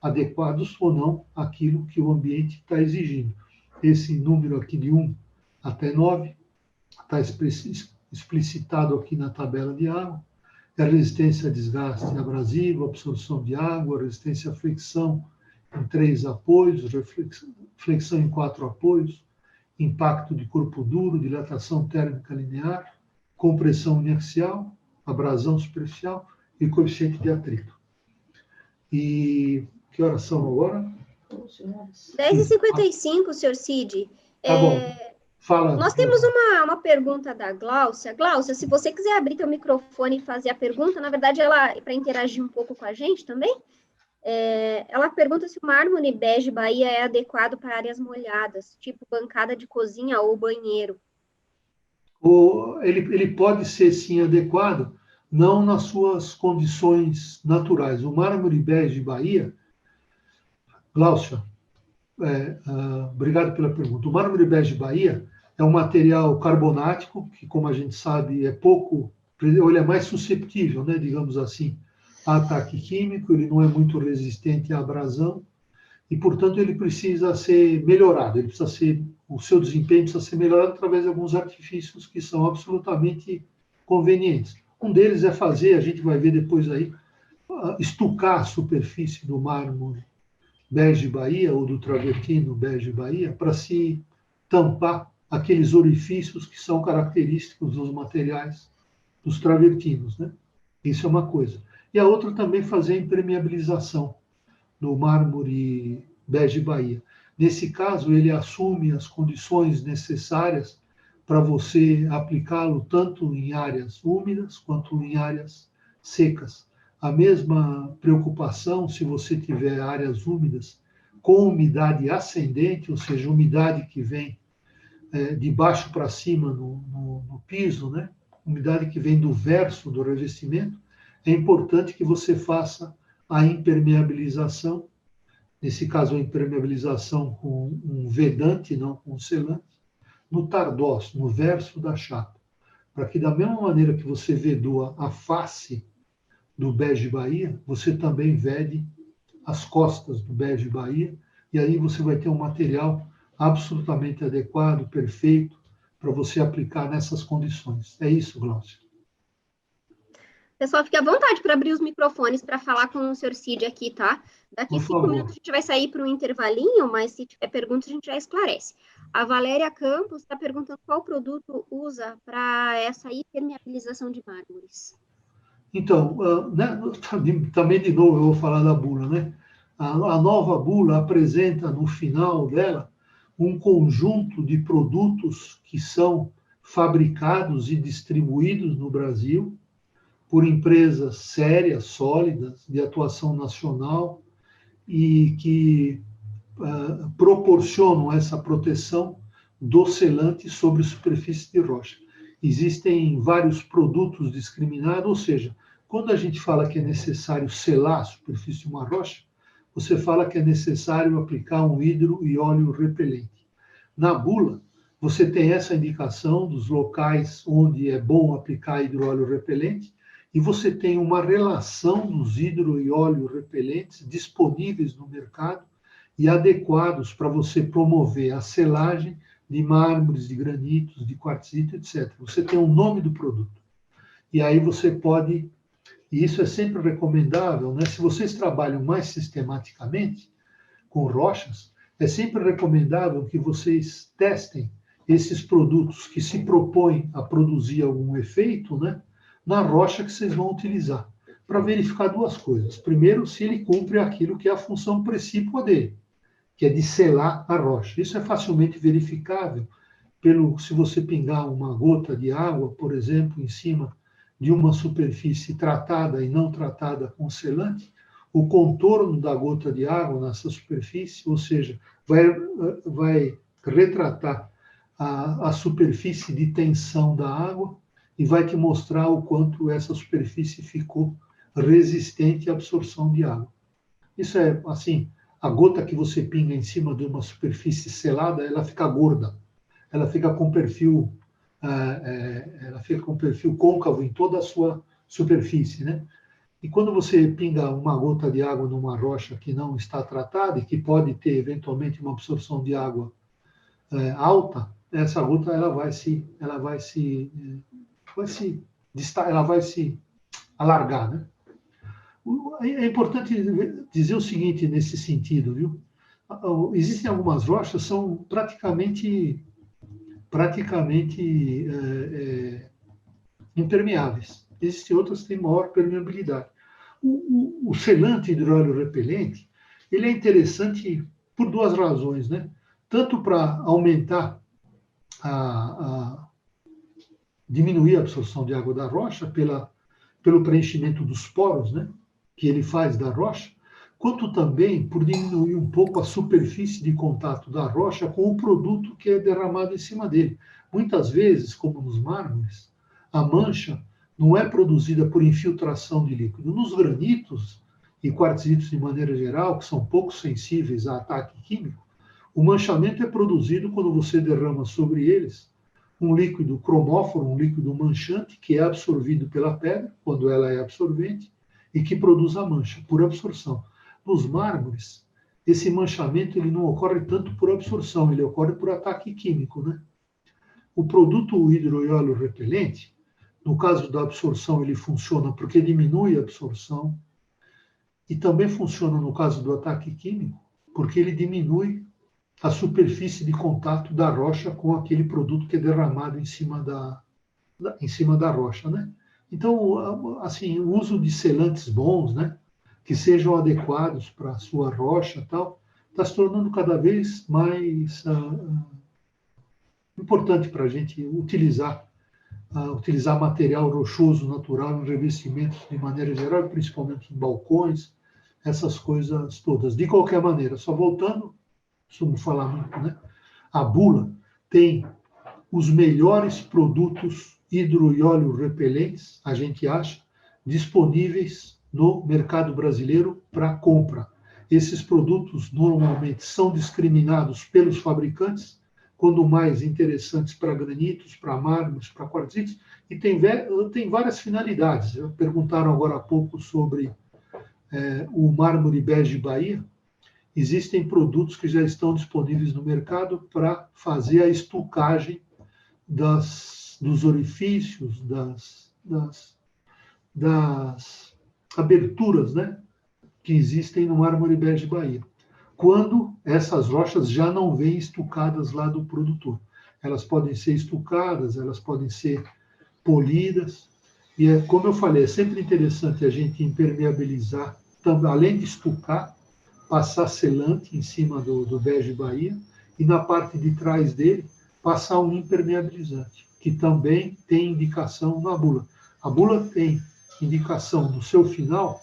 adequados ou não àquilo que o ambiente está exigindo. Esse número aqui de 1 até 9 está explicitado aqui na tabela de água. É a resistência a desgaste abrasivo, absorção de água, resistência à flexão em 3 apoios, flexão em 4 apoios, impacto de corpo duro, dilatação térmica linear, compressão inercial, abrasão superficial e coeficiente de atrito. E que horas são agora? 10h55, senhor Cid. Tá bom. Fala. Nós temos uma pergunta da Gláucia. Gláucia, se você quiser abrir teu microfone e fazer a pergunta, na verdade, ela para interagir um pouco com a gente também, ela pergunta se o mármore bege Bahia é adequado para áreas molhadas, tipo bancada de cozinha ou banheiro. Ele pode ser, sim, adequado, não nas suas condições naturais. O mármore bege Bahia, Gláucia, obrigado pela pergunta. O mármore bege Bahia é um material carbonático, que, como a gente sabe, ele é mais susceptível, né, digamos assim, a ataque químico, ele não é muito resistente à abrasão, e, portanto, ele precisa ser melhorado, o seu desempenho precisa ser melhorado através de alguns artifícios que são absolutamente convenientes. Um deles é fazer, a gente vai ver depois aí, estucar a superfície do mármore bege Bahia, ou do travertino bege Bahia, para se tampar aqueles orifícios que são característicos dos materiais dos travertinos, né? Isso é uma coisa. E a outra também fazer a impermeabilização do mármore bege Bahia. Nesse caso, ele assume as condições necessárias para você aplicá-lo tanto em áreas úmidas quanto em áreas secas. A mesma preocupação se você tiver áreas úmidas com umidade ascendente, ou seja, umidade que vem de baixo para cima no piso, né? Umidade que vem do verso do revestimento, é importante que você faça a impermeabilização, nesse caso a impermeabilização com um vedante, não com um selante, no tardós, no verso da chapa, para que da mesma maneira que você vedua a face do Bege Bahia, você também vede as costas do Bege Bahia, e aí você vai ter um material absolutamente adequado, perfeito, para você aplicar nessas condições. É isso, Glaucia. Pessoal, fique à vontade para abrir os microfones para falar com o Sr. Cid aqui, tá? Daqui 5 minutos a gente vai sair para um intervalinho, mas se tiver perguntas a gente já esclarece. A Valéria Campos está perguntando qual produto usa para essa impermeabilização de mármores. Então, né, também de novo eu vou falar da bula, né? A nova bula apresenta no final dela um conjunto de produtos que são fabricados e distribuídos no Brasil por empresas sérias, sólidas, de atuação nacional e que proporcionam essa proteção do selante sobre superfície de rocha. Existem vários produtos discriminados, ou seja, quando a gente fala que é necessário selar a superfície de uma rocha, você fala que é necessário aplicar um hidro e óleo repelente. Na bula, você tem essa indicação dos locais onde é bom aplicar hidro e óleo repelente, e você tem uma relação dos hidro e óleo repelentes disponíveis no mercado e adequados para você promover a selagem de mármores, de granitos, de quartzito, etc. Você tem o nome do produto. E aí você pode, e isso é sempre recomendável, né? Se vocês trabalham mais sistematicamente com rochas, é sempre recomendável que vocês testem esses produtos que se propõem a produzir algum efeito, né, na rocha que vocês vão utilizar, para verificar duas coisas. Primeiro, se ele cumpre aquilo que é a função precípua dele, que é de selar a rocha. Isso é facilmente verificável se você pingar uma gota de água, por exemplo, em cima de uma superfície tratada e não tratada com selante, o contorno da gota de água nessa superfície, ou seja, vai retratar a superfície de tensão da água e vai te mostrar o quanto essa superfície ficou resistente à absorção de água. Isso é, assim, a gota que você pinga em cima de uma superfície selada, ela fica gorda, ela fica com perfil côncavo em toda a sua superfície, né? E quando você pinga uma gota de água numa rocha que não está tratada e que pode ter eventualmente uma absorção de água alta, essa gota ela vai se alargar, né? É importante dizer o seguinte nesse sentido, viu? Existem algumas rochas que são praticamente impermeáveis. Existem outras que têm maior permeabilidade. O selante hidróleo repelente, ele é interessante por duas razões, né? Tanto para aumentar diminuir a absorção de água da rocha pelo preenchimento dos poros, né, que ele faz da rocha, quanto também por diminuir um pouco a superfície de contato da rocha com o produto que é derramado em cima dele. Muitas vezes, como nos mármores, a mancha não é produzida por infiltração de líquido. Nos granitos e quartzitos de maneira geral, que são pouco sensíveis a ataque químico, o manchamento é produzido quando você derrama sobre eles um líquido cromóforo, um líquido manchante, que é absorvido pela pedra, quando ela é absorvente, e que produz a mancha, por absorção. Nos mármores, esse manchamento ele não ocorre tanto por absorção, ele ocorre por ataque químico, né? O produto hidro e óleo repelente, no caso da absorção, ele funciona porque diminui a absorção, e também funciona no caso do ataque químico, porque ele diminui a superfície de contato da rocha com aquele produto que é derramado em cima da rocha, né? Então, assim, o uso de selantes bons, né, que sejam adequados para a sua rocha, tal, está se tornando cada vez mais importante para a gente utilizar material rochoso natural em revestimentos de maneira geral, principalmente em balcões, essas coisas todas. De qualquer maneira, só voltando, costumo falar muito, né? A bula tem os melhores produtos hidro e óleo repelentes, a gente acha, disponíveis no mercado brasileiro para compra. Esses produtos normalmente são discriminados pelos fabricantes quando mais interessantes para granitos, para mármores, para quartzitos, e tem várias finalidades. Perguntaram agora há pouco sobre o mármore bege Bahia. Existem produtos que já estão disponíveis no mercado para fazer a estucagem dos orifícios, das aberturas, né, que existem no mármore bege Bahia, quando essas rochas já não vêm estucadas lá do produtor. Elas podem ser estucadas, elas podem ser polidas, e como eu falei, é sempre interessante a gente impermeabilizar, além de estucar, passar selante em cima do bege Bahia, e na parte de trás dele, passar um impermeabilizante, que também tem indicação na bula. A bula tem indicação no seu final,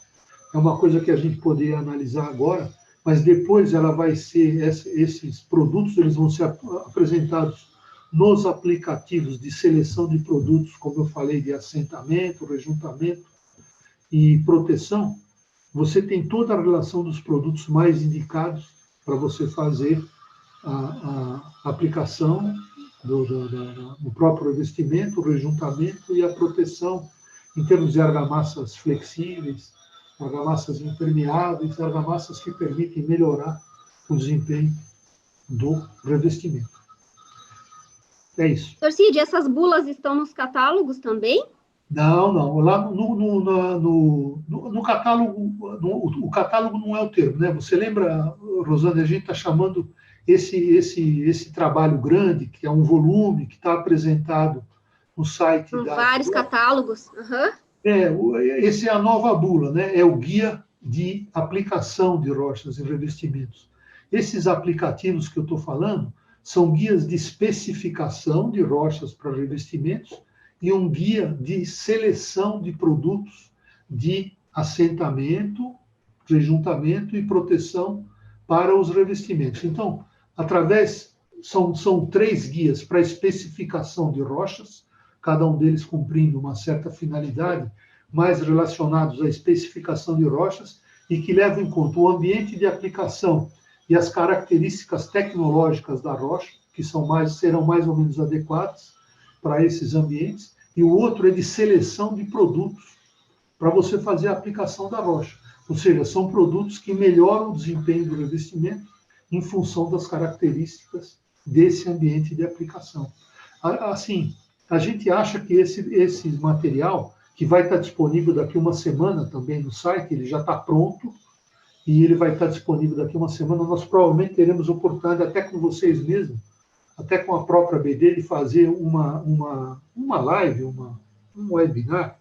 é uma coisa que a gente poderia analisar agora, mas depois ela vai ser, esses produtos eles vão ser apresentados nos aplicativos de seleção de produtos, como eu falei, de assentamento, rejuntamento e proteção. Você tem toda a relação dos produtos mais indicados para você fazer a aplicação do próprio revestimento, o rejuntamento e a proteção em termos de argamassas flexíveis, argamassas impermeáveis, argamassas que permitem melhorar o desempenho do revestimento. É isso. Dr. Cid, essas bulas estão nos catálogos também? Não. Lá no catálogo, o catálogo não é o termo, né? Você lembra, Rosane, a gente está chamando esse trabalho grande, que é um volume, que está apresentado no site da... vários catálogos. Uhum. Esse é a nova bula, né? É o guia de aplicação de rochas e revestimentos. Esses aplicativos que eu estou falando são guias de especificação de rochas para revestimentos e um guia de seleção de produtos de assentamento, rejuntamento e proteção para os revestimentos. Então, são 3 guias para especificação de rochas, cada um deles cumprindo uma certa finalidade, mais relacionados à especificação de rochas e que levam em conta o ambiente de aplicação e as características tecnológicas da rocha, que serão mais ou menos adequadas para esses ambientes, e o outro é de seleção de produtos para você fazer a aplicação da rocha. Ou seja, são produtos que melhoram o desempenho do revestimento em função das características desse ambiente de aplicação. Assim, a gente acha que esse material, que vai estar disponível daqui uma semana também no site, ele já está pronto, e ele vai estar disponível daqui uma semana, nós provavelmente teremos oportunidade, até com vocês mesmos, até com a própria BD, de fazer uma live, um webinar,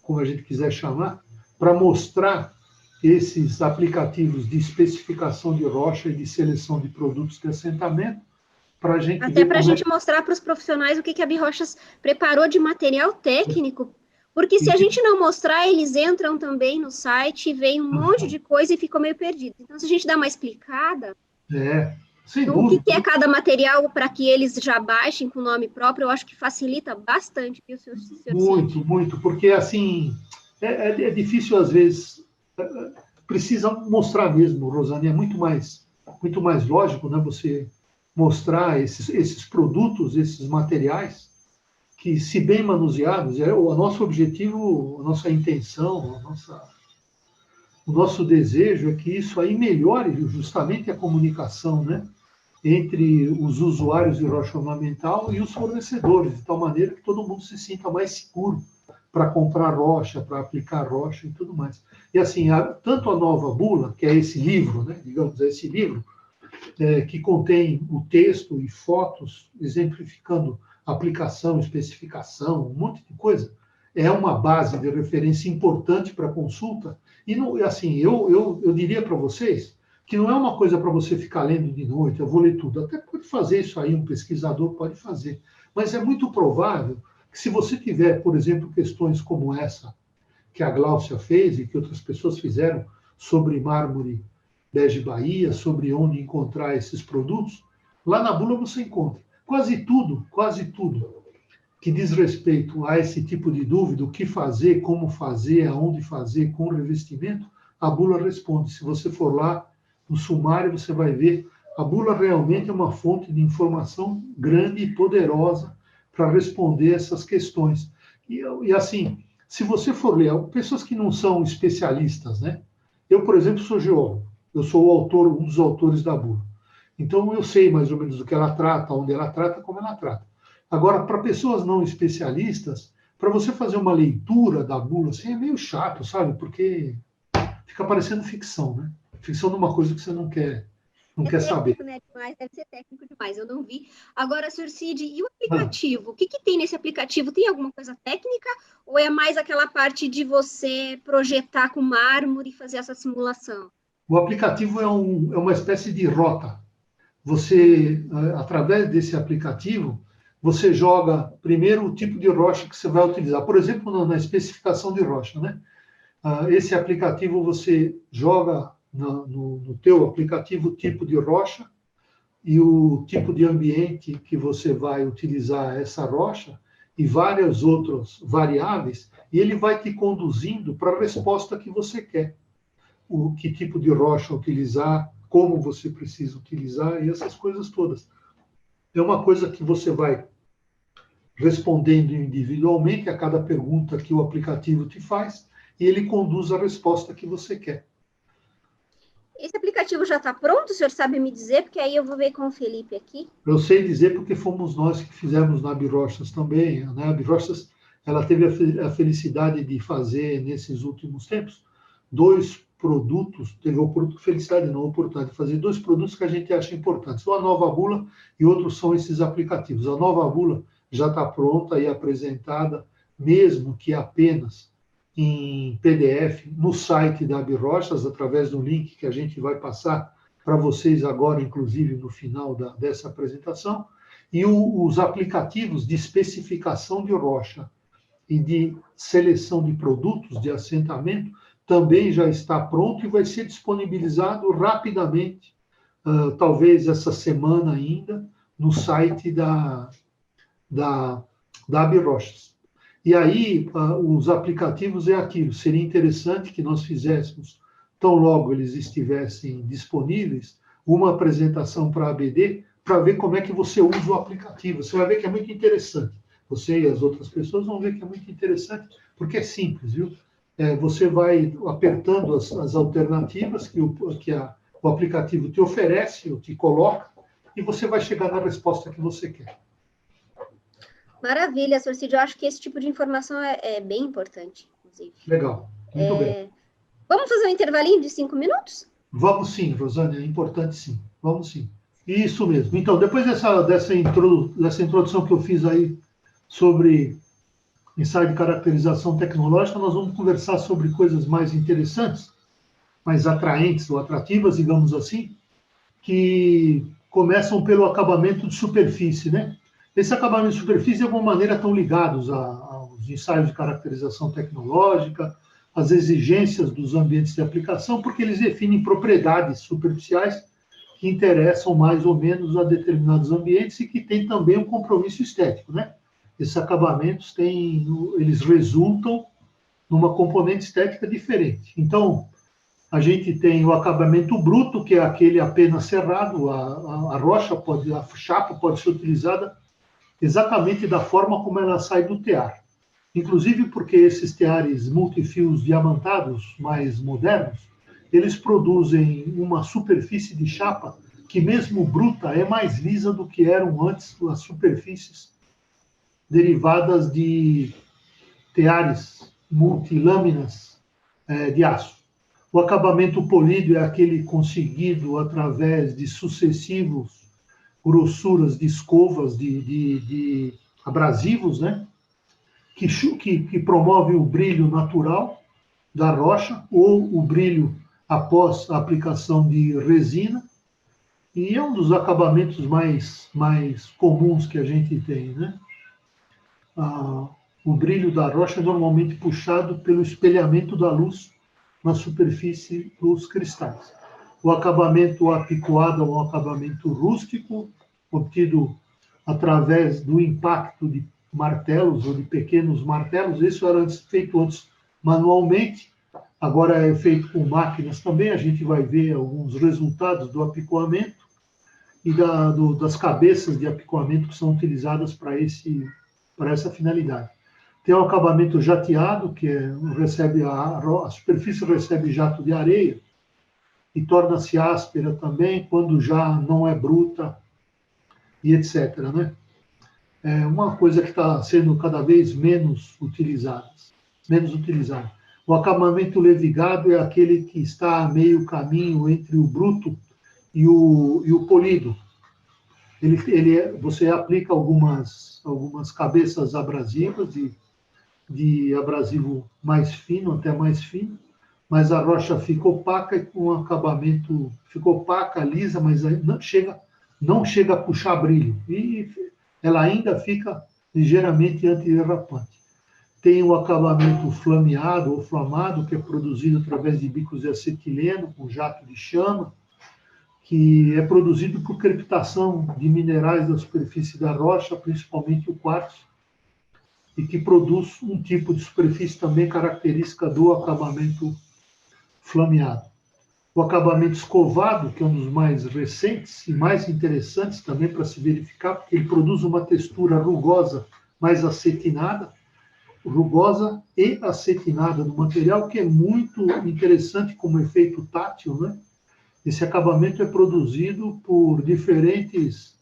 como a gente quiser chamar, para mostrar esses aplicativos de especificação de rocha e de seleção de produtos de assentamento, para a gente até para a gente mostrar para os profissionais o que a Birrochas preparou de material técnico, porque se a gente não mostrar, eles entram também no site e veem um monte de coisa e ficam meio perdidos. Então, se a gente dá uma explicada do que é cada material para que eles já baixem com o nome próprio, eu acho que facilita bastante. Viu, senhor muito, porque assim, é difícil às vezes, precisa mostrar mesmo, Rosane, é muito mais lógico, né, você mostrar esses produtos, esses materiais, que, se bem manuseados, o nosso objetivo, a nossa intenção, o nosso desejo é que isso aí melhore justamente a comunicação, né, entre os usuários de rocha ornamental e os fornecedores, de tal maneira que todo mundo se sinta mais seguro para comprar rocha, para aplicar rocha e tudo mais. E assim, tanto a nova bula, que é esse livro, né, digamos, esse livro, que contém o texto e fotos exemplificando aplicação, especificação, um monte de coisa, é uma base de referência importante para consulta. E não, assim, eu diria para vocês que não é uma coisa para você ficar lendo de noite, eu vou ler tudo. Até pode fazer isso aí, um pesquisador pode fazer. Mas é muito provável que, se você tiver, por exemplo, questões como essa que a Gláucia fez e que outras pessoas fizeram sobre mármore bege Bahia, sobre onde encontrar esses produtos, lá na bula você encontra. Quase tudo que diz respeito a esse tipo de dúvida, o que fazer, como fazer, aonde fazer, com revestimento, a bula responde. Se você for lá no sumário, você vai ver A bula realmente é uma fonte de informação grande e poderosa para responder essas questões. E assim, se você for ler, pessoas que não são especialistas, né? Eu, por exemplo, sou geólogo. Eu sou o autor, um dos autores da bula. Então, eu sei mais ou menos do que ela trata, onde ela trata, como ela trata. Agora, para pessoas não especialistas, para você fazer uma leitura da bula, assim, é meio chato, sabe? Porque fica parecendo ficção, né? Ficção de uma coisa que você não quer saber. Técnico, né? Demais, deve ser técnico demais, eu não vi. Agora, Sr. Cid, e o aplicativo? O que tem nesse aplicativo? Tem alguma coisa técnica ou é mais aquela parte de você projetar com mármore e fazer essa simulação? O aplicativo é uma espécie de rota. Você, através desse aplicativo, você joga primeiro o tipo de rocha que você vai utilizar. Por exemplo, na especificação de rocha, né? Esse aplicativo você joga no teu aplicativo o tipo de rocha e o tipo de ambiente que você vai utilizar essa rocha e várias outras variáveis, e ele vai te conduzindo para a resposta que você quer. Que tipo de rocha utilizar, como você precisa utilizar e essas coisas todas. É uma coisa que você vai respondendo individualmente a cada pergunta que o aplicativo te faz e ele conduz a resposta que você quer. Esse aplicativo já está pronto? O senhor sabe me dizer? Porque aí eu vou ver com o Felipe aqui. Eu sei dizer porque fomos nós que fizemos na Abrochas também. Né? A Abrochas, ela teve a felicidade de fazer, nesses últimos tempos, 2 produtos, teve a felicidade não, a oportunidade de fazer 2 produtos que a gente acha importantes. Um a Nova Bula e outros são esses aplicativos. A Nova Bula já está pronta e apresentada, mesmo que apenas em PDF, no site da Abrochas, através do link que a gente vai passar para vocês agora, inclusive, no final dessa apresentação, e os aplicativos de especificação de rocha e de seleção de produtos de assentamento também já está pronto e vai ser disponibilizado rapidamente, talvez essa semana ainda, no site da Abrochas. E aí, os aplicativos é aquilo, seria interessante que nós fizéssemos, tão logo eles estivessem disponíveis, uma apresentação para a ABD, para ver como é que você usa o aplicativo. Você vai ver que é muito interessante. Você e as outras pessoas vão ver que é muito interessante, porque é simples, viu? Você vai apertando as alternativas que o aplicativo te oferece, ou te coloca, e você vai chegar na resposta que você quer. Maravilha, Sr. Cid. Eu acho que esse tipo de informação é bem importante, inclusive. Legal, muito bem. Vamos fazer um intervalinho de 5 minutos? Vamos sim, Rosane, é importante sim. Vamos sim. Isso mesmo. Então, depois dessa introdução que eu fiz aí sobre ensaio de caracterização tecnológica, nós vamos conversar sobre coisas mais interessantes, mais atraentes ou atrativas, digamos assim, que começam pelo acabamento de superfície, né? Esse acabamento de superfície, de alguma maneira, estão ligados aos ensaios de caracterização tecnológica, às exigências dos ambientes de aplicação, porque eles definem propriedades superficiais que interessam mais ou menos a determinados ambientes e que têm também um compromisso estético, né? Esses acabamentos eles resultam numa componente estética diferente. Então, a gente tem o acabamento bruto, que é aquele apenas cerrado, a chapa pode ser utilizada exatamente da forma como ela sai do tear. Inclusive porque esses teares multifios diamantados mais modernos, eles produzem uma superfície de chapa que, mesmo bruta, é mais lisa do que eram antes as superfícies derivadas de teares multilâminas de aço. O acabamento polido é aquele conseguido através de sucessivos grossuras de escovas de abrasivos, né? Que promove o brilho natural da rocha ou o brilho após a aplicação de resina. E é um dos acabamentos mais comuns que a gente tem, né? O brilho da rocha é normalmente puxado pelo espelhamento da luz na superfície dos cristais. O acabamento apicoado é um acabamento rústico, obtido através do impacto de martelos ou de pequenos martelos. Isso era feito antes manualmente, agora é feito com máquinas também. A gente vai ver alguns resultados do apicoamento. e das cabeças de apicoamento que são utilizadas para essa finalidade. Tem o acabamento jateado, que recebe a superfície recebe jato de areia e torna-se áspera também quando já não é bruta e etc. Né? É uma coisa que está sendo cada vez menos utilizada. O acabamento levigado é aquele que está a meio caminho entre o bruto e o polido. Você aplica algumas cabeças abrasivas, de abrasivo mais fino, até mais fino, mas a rocha fica opaca e com acabamento, fica opaca, lisa, mas não chega a puxar brilho. E ela ainda fica ligeiramente antiderrapante. Tem o acabamento flameado ou flamado, que é produzido através de bicos de acetileno, com jato de chama, que é produzido por crepitação de minerais da superfície da rocha, principalmente o quartzo, e que produz um tipo de superfície também característica do acabamento flameado. O acabamento escovado, que é um dos mais recentes e mais interessantes também para se verificar, porque ele produz uma textura rugosa, mais acetinada, rugosa e acetinada do material, que é muito interessante como efeito tátil, né? Esse acabamento é produzido por diferentes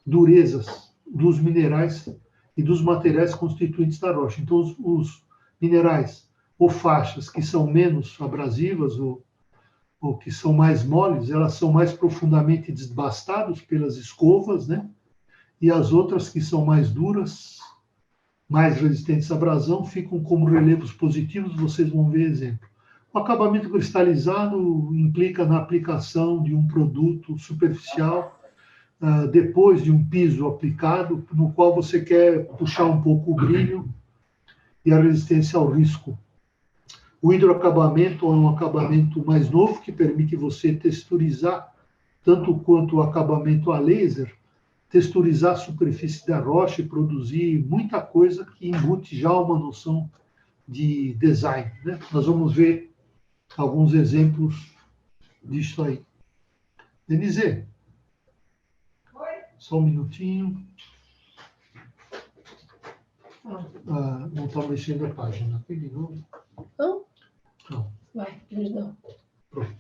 durezas dos minerais e dos materiais constituintes da rocha. Então, os minerais ou faixas que são menos abrasivas ou que são mais moles, elas são mais profundamente desbastados pelas escovas, né? E as outras que são mais duras, mais resistentes à abrasão, ficam como relevos positivos, vocês vão ver exemplo. O acabamento cristalizado implica na aplicação de um produto superficial depois de um piso aplicado, no qual você quer puxar um pouco o brilho e a resistência ao risco. O hidroacabamento é um acabamento mais novo, que permite você texturizar, tanto quanto o acabamento a laser, texturizar a superfície da rocha e produzir muita coisa que embute já uma noção de design, né? Nós vamos ver alguns exemplos disso aí. Denise, só um minutinho. Não está mexendo a página. Aqui de novo. Não? Não. Vai, perdão. Pronto.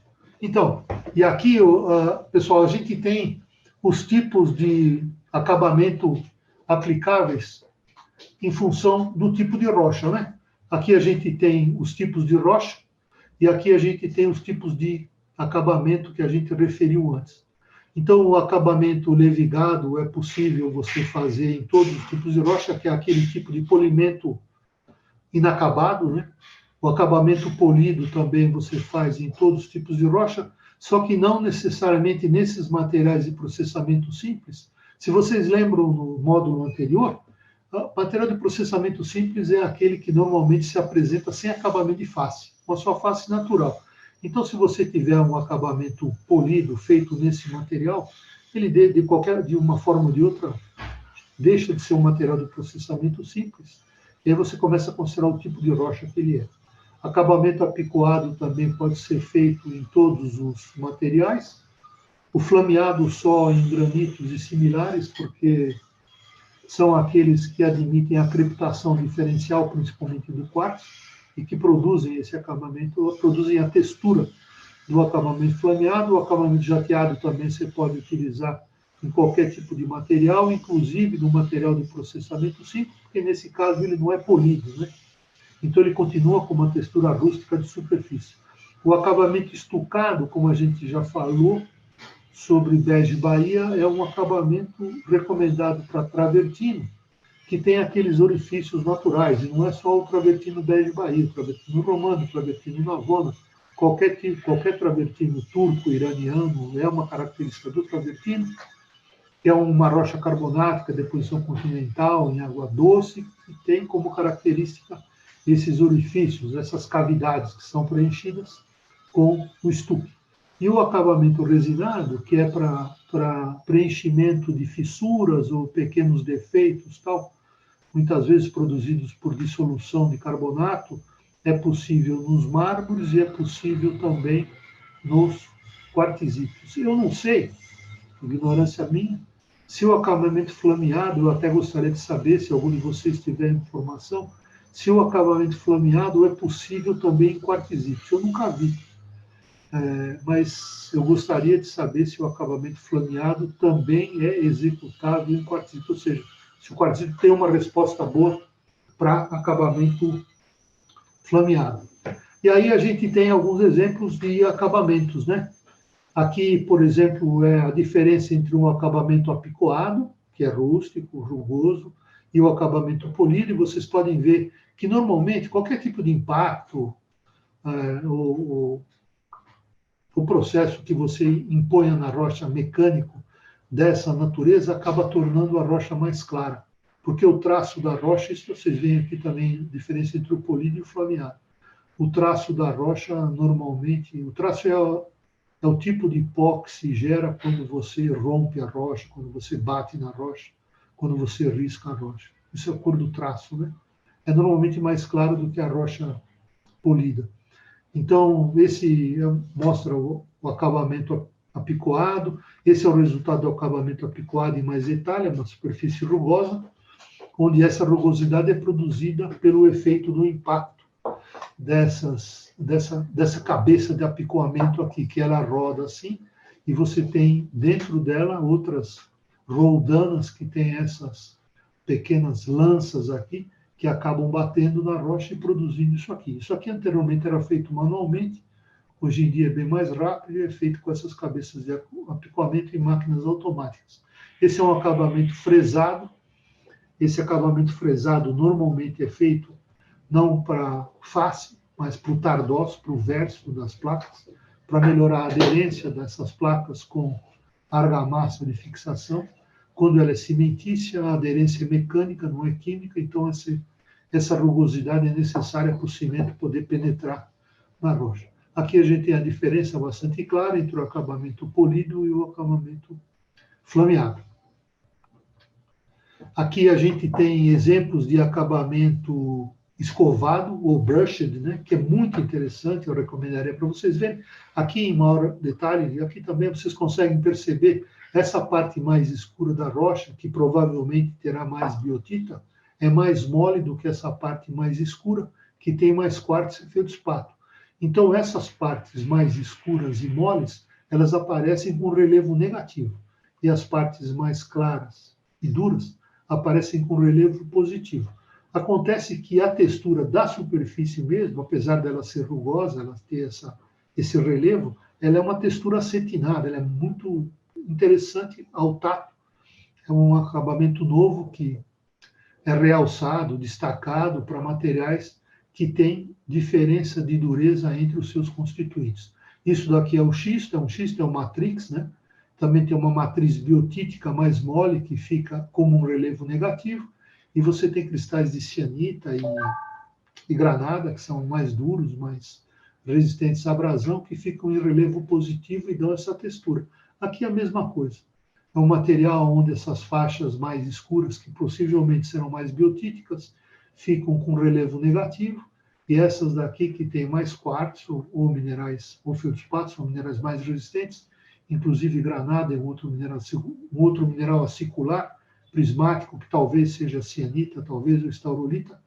Então, e aqui, pessoal, a gente tem os tipos de acabamento aplicáveis em função do tipo de rocha, né? Aqui a gente tem os tipos de rocha e aqui a gente tem os tipos de acabamento que a gente referiu antes. Então, o acabamento levigado é possível você fazer em todos os tipos de rocha, que é aquele tipo de polimento inacabado, né? O acabamento polido também você faz em todos os tipos de rocha, só que não necessariamente nesses materiais de processamento simples. Se vocês lembram no módulo anterior, o material de processamento simples é aquele que normalmente se apresenta sem acabamento de face, com a sua face natural. Então, se você tiver um acabamento polido feito nesse material, ele de uma forma ou de outra deixa de ser um material de processamento simples, e aí você começa a considerar o tipo de rocha que ele é. Acabamento apicoado também pode ser feito em todos os materiais. O flameado só em granitos e similares, porque são aqueles que admitem a crepitação diferencial, principalmente do quartzo, e que produzem esse acabamento, produzem a textura do acabamento flameado. O acabamento jateado também você pode utilizar em qualquer tipo de material, inclusive no material de processamento simples, porque nesse caso ele não é polido, né? Então ele continua com uma textura rústica de superfície. O acabamento estucado, como a gente já falou sobre bege Bahia, é um acabamento recomendado para travertino, que tem aqueles orifícios naturais, e não é só o travertino bege Bahia, o travertino romano, o travertino navona, qualquer travertino turco, iraniano, é uma característica do travertino, que é uma rocha carbonática de deposição continental, em água doce, que tem como característica esses orifícios, essas cavidades que são preenchidas com o estuque. E o acabamento resinado, que é para preenchimento de fissuras ou pequenos defeitos, tal, muitas vezes produzidos por dissolução de carbonato, é possível nos mármores e é possível também nos quartzitos. Eu não sei ignorância minha, se o acabamento flameado, eu até gostaria de saber, se algum de vocês tiver informação, se o acabamento flameado é possível também em quartzite. Eu nunca vi, mas eu gostaria de saber se o acabamento flameado também é executável em quartzite, ou seja, se o quartzite tem uma resposta boa para acabamento flameado. E aí a gente tem alguns exemplos de acabamentos, né? Aqui, por exemplo, é a diferença entre um acabamento apicoado, que é rústico, rugoso, e o acabamento polido, e vocês podem ver que, normalmente, qualquer tipo de impacto, o processo que você imponha na rocha mecânico dessa natureza acaba tornando a rocha mais clara, porque o traço da rocha, isso vocês veem aqui também, a diferença entre o polido e o flameado. O traço da rocha, normalmente, o traço é o tipo de pó que se gera quando você rompe a rocha, quando você bate na rocha, quando você risca a rocha. Isso é a cor do traço, né? É normalmente mais claro do que a rocha polida. Então, esse mostra o acabamento apicoado. Esse é o resultado do acabamento apicoado em mais detalhe, uma superfície rugosa, onde essa rugosidade é produzida pelo efeito do impacto dessa cabeça de apicoamento aqui, que ela roda assim, e você tem dentro dela outras roldanas que tem essas pequenas lanças aqui, que acabam batendo na rocha e produzindo isso aqui. Isso aqui anteriormente era feito manualmente, hoje em dia é bem mais rápido e é feito com essas cabeças de apicoamento em máquinas automáticas. Esse é um acabamento fresado. Esse acabamento fresado normalmente é feito não para face, mas para o tardós, para o verso das placas, para melhorar a aderência dessas placas com argamassa de fixação. Quando ela é cimentícia, a aderência é mecânica, não é química, então essa rugosidade é necessária para o cimento poder penetrar na rocha. Aqui a gente tem a diferença bastante clara entre o acabamento polido e o acabamento flameado. Aqui a gente tem exemplos de acabamento escovado ou brushed, né, que é muito interessante, eu recomendaria para vocês verem. Aqui em maior detalhe, e aqui também vocês conseguem perceber essa parte mais escura da rocha, que provavelmente terá mais biotita, é mais mole do que essa parte mais escura, que tem mais quartzo e feldspato. Então, essas partes mais escuras e moles, elas aparecem com relevo negativo. E as partes mais claras e duras aparecem com relevo positivo. Acontece que a textura da superfície mesmo, apesar dela ser rugosa, ela ter esse relevo, ela é uma textura acetinada, ela é muito interessante ao tato. É um acabamento novo que é realçado, destacado para materiais que têm diferença de dureza entre os seus constituintes. Isso daqui é o xisto, é um matrix, né? Também tem uma matriz biotítica mais mole, que fica como um relevo negativo, e você tem cristais de cianita e granada, que são mais duros, mais resistentes à abrasão, que ficam em relevo positivo e dão essa textura. Aqui é a mesma coisa. É um material onde essas faixas mais escuras, que possivelmente serão mais biotíticas, ficam com relevo negativo, e essas daqui que têm mais quartzo ou minerais, ou feldspato, são minerais mais resistentes, inclusive granada é um outro mineral acicular, prismático, que talvez seja cianita, talvez o estaurolita,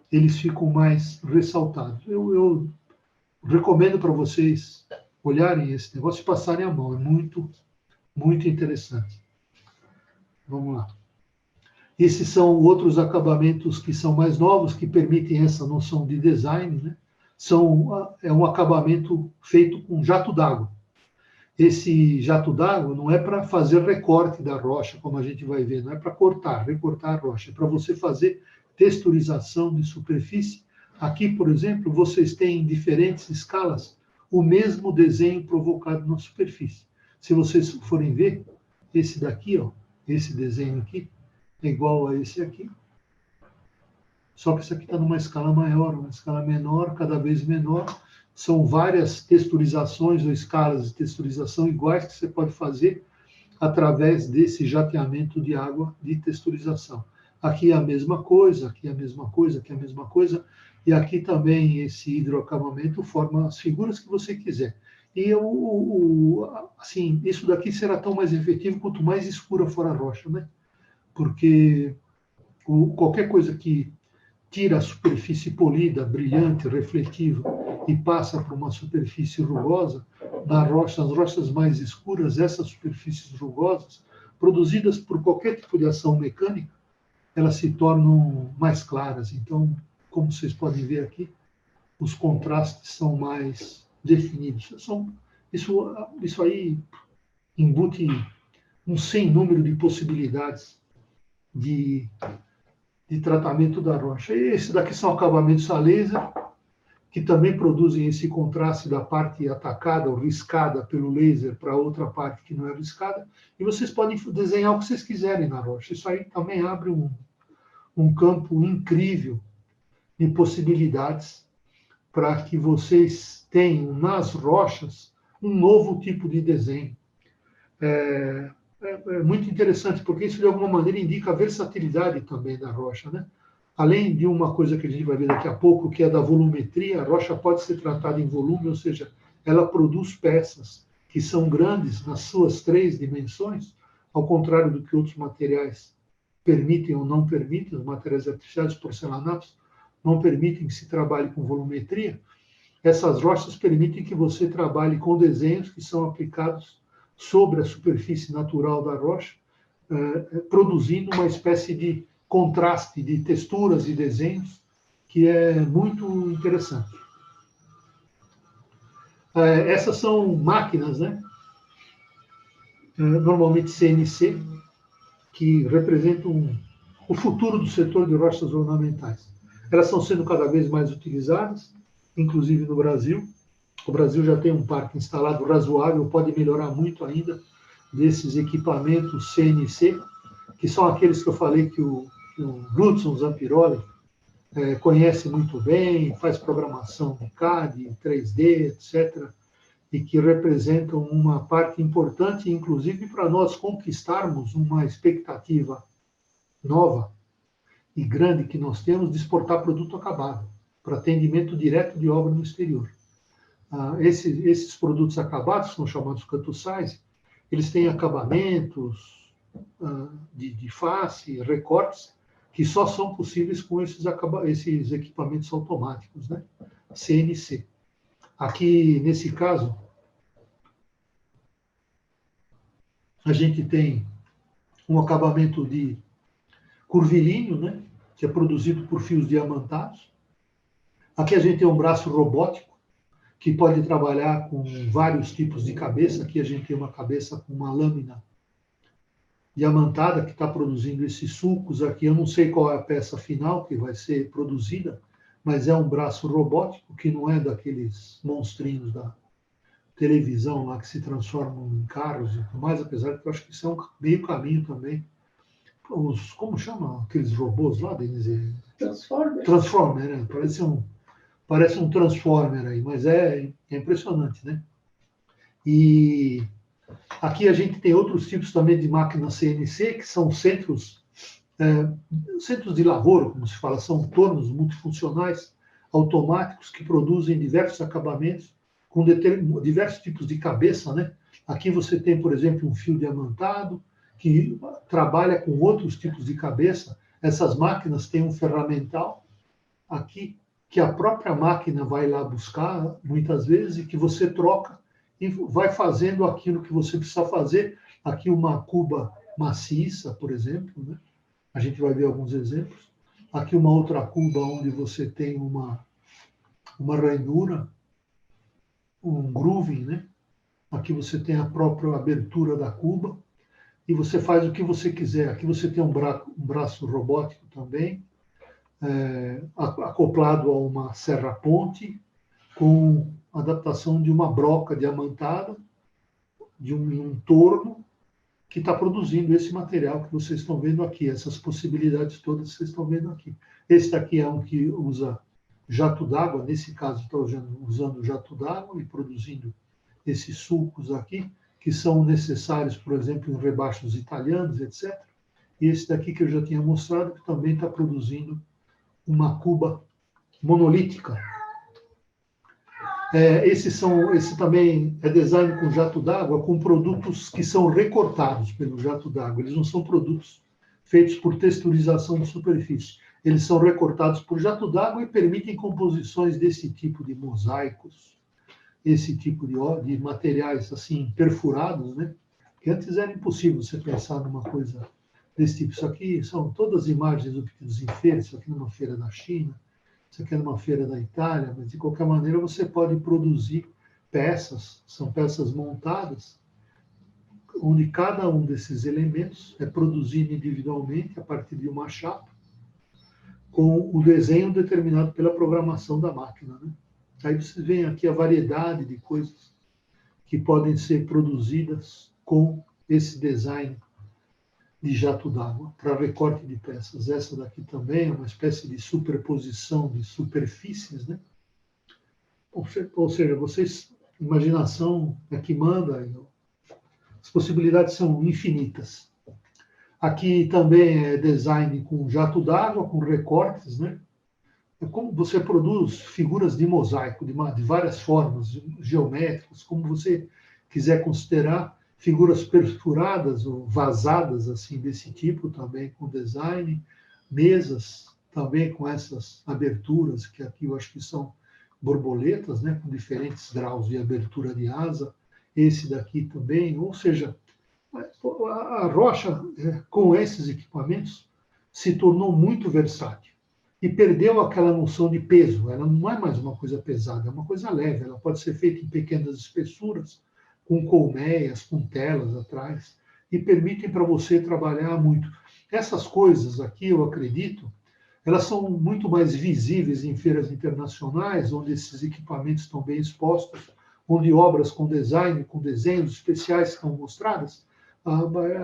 eles ficam mais ressaltados. Eu recomendo para vocês olharem esse negócio e passarem a mão, é muito, muito interessante. Vamos lá. Esses são outros acabamentos que são mais novos, que permitem essa noção de design, né? É um acabamento feito com jato d'água. Esse jato d'água não é para fazer recorte da rocha, como a gente vai ver, não é para recortar a rocha, é para você fazer texturização de superfície. Aqui, por exemplo, vocês têm em diferentes escalas o mesmo desenho provocado na superfície. Se vocês forem ver, esse daqui, ó, esse desenho aqui, é igual a esse aqui, só que esse aqui está numa escala maior, uma escala menor, cada vez menor. São várias texturizações ou escalas de texturização iguais que você pode fazer através desse jateamento de água de texturização. Aqui é a mesma coisa, aqui é a mesma coisa, aqui é a mesma coisa, e aqui também esse hidroacabamento forma as figuras que você quiser. E assim, isso daqui será tão mais efetivo quanto mais escura for a rocha, né? Porque qualquer coisa que tira a superfície polida, brilhante, refletiva, e passa para uma superfície rugosa, nas rochas mais escuras, essas superfícies rugosas, produzidas por qualquer tipo de ação mecânica, elas se tornam mais claras. Então, como vocês podem ver aqui, os contrastes são mais definidos. Isso aí embute um sem número de possibilidades de tratamento da rocha. E esses daqui são acabamentos a laser, que também produzem esse contraste da parte atacada ou riscada pelo laser para outra parte que não é riscada, e vocês podem desenhar o que vocês quiserem na rocha. Isso aí também abre um campo incrível de possibilidades para que vocês tenham nas rochas um novo tipo de desenho. É muito interessante, porque isso de alguma maneira indica a versatilidade também da rocha, né? Além de uma coisa que a gente vai ver daqui a pouco, que é da volumetria, a rocha pode ser tratada em volume, ou seja, ela produz peças que são grandes nas suas 3 dimensões, ao contrário do que outros materiais permitem ou não permitem, os materiais artificiais, os porcelanatos, não permitem que se trabalhe com volumetria. Essas rochas permitem que você trabalhe com desenhos que são aplicados sobre a superfície natural da rocha, produzindo uma espécie de contraste de texturas e desenhos que é muito interessante. Essas são máquinas, né? Normalmente CNC, que representam o futuro do setor de rochas ornamentais. Elas estão sendo cada vez mais utilizadas, inclusive no Brasil. O Brasil já tem um parque instalado razoável, pode melhorar muito ainda desses equipamentos CNC, que são aqueles que eu falei que o Lutson Zampiroli conhece muito bem, faz programação de CAD, 3D, etc., e que representam uma parte importante, inclusive para nós conquistarmos uma expectativa nova e grande que nós temos de exportar produto acabado, para atendimento direto de obra no exterior. Esses produtos acabados, são chamados cantuçais, eles têm acabamentos de face, recortes, que só são possíveis com esses equipamentos automáticos, né? CNC. Aqui, nesse caso, a gente tem um acabamento de curvilíneo, né? Que é produzido por fios diamantados. Aqui a gente tem um braço robótico, que pode trabalhar com vários tipos de cabeça. Aqui a gente tem uma cabeça com uma lâmina diamantada que está produzindo esses sulcos aqui. Eu não sei qual é a peça final que vai ser produzida, mas é um braço robótico que não é daqueles monstrinhos da televisão lá que se transformam em carros e tudo mais, apesar de que eu acho que isso é um meio caminho também. Como chamam aqueles robôs lá, Denise? Transformer, né? Parece um Transformer aí, mas é impressionante, né? E aqui a gente tem outros tipos também de máquinas CNC, que são centros de lavoro, como se fala, são tornos multifuncionais automáticos que produzem diversos acabamentos com diversos tipos de cabeça, né? Aqui você tem, por exemplo, um fio diamantado que trabalha com outros tipos de cabeça. Essas máquinas têm um ferramental aqui que a própria máquina vai lá buscar, muitas vezes, e que você troca e vai fazendo aquilo que você precisa fazer. Aqui uma cuba maciça, por exemplo, né? A gente vai ver alguns exemplos. Aqui uma outra cuba onde você tem uma ranhura, um grooving, né? Aqui você tem a própria abertura da cuba e você faz o que você quiser. Aqui você tem um braço robótico também, acoplado a uma serra-ponte, com adaptação de uma broca diamantada, de um torno, que está produzindo esse material que vocês estão vendo aqui, essas possibilidades todas que vocês estão vendo aqui. Esse daqui é um que usa jato d'água, nesse caso está usando jato d'água e produzindo esses sulcos aqui, que são necessários, por exemplo, em rebaixos italianos, etc. E esse daqui que eu já tinha mostrado, que também está produzindo uma cuba monolítica. Esse também é design com jato d'água, com produtos que são recortados pelo jato d'água. Eles não são produtos feitos por texturização de superfície. Eles são recortados por jato d'água e permitem composições desse tipo de mosaicos, esse tipo de materiais assim perfurados, né? Que antes era impossível você pensar numa coisa desse tipo. Isso aqui são todas imagens obtidas em feira, isso aqui numa feira da China, isso aqui é numa feira da Itália, mas de qualquer maneira você pode produzir peças, são peças montadas, onde cada um desses elementos é produzido individualmente a partir de uma chapa, com o desenho determinado pela programação da máquina, né? Aí vocês veem aqui a variedade de coisas que podem ser produzidas com esse design de jato d'água para recorte de peças. Essa daqui também é uma espécie de superposição de superfícies, né? Ou seja, vocês, imaginação é que manda, as possibilidades são infinitas. Aqui também é design com jato d'água, com recortes, né? É como você produz figuras de mosaico, de várias formas geométricas, como você quiser considerar, figuras perfuradas ou vazadas, assim, desse tipo, também com design, mesas também com essas aberturas, que aqui eu acho que são borboletas, né, com diferentes graus de abertura de asa, esse daqui também, ou seja, a Rocha, com esses equipamentos, se tornou muito versátil e perdeu aquela noção de peso. Ela não é mais uma coisa pesada, é uma coisa leve. Ela pode ser feita em pequenas espessuras, com colmeias, com telas atrás, e permitem para você trabalhar muito. Essas coisas aqui, eu acredito, elas são muito mais visíveis em feiras internacionais, onde esses equipamentos estão bem expostos, onde obras com design, com desenhos especiais estão mostradas.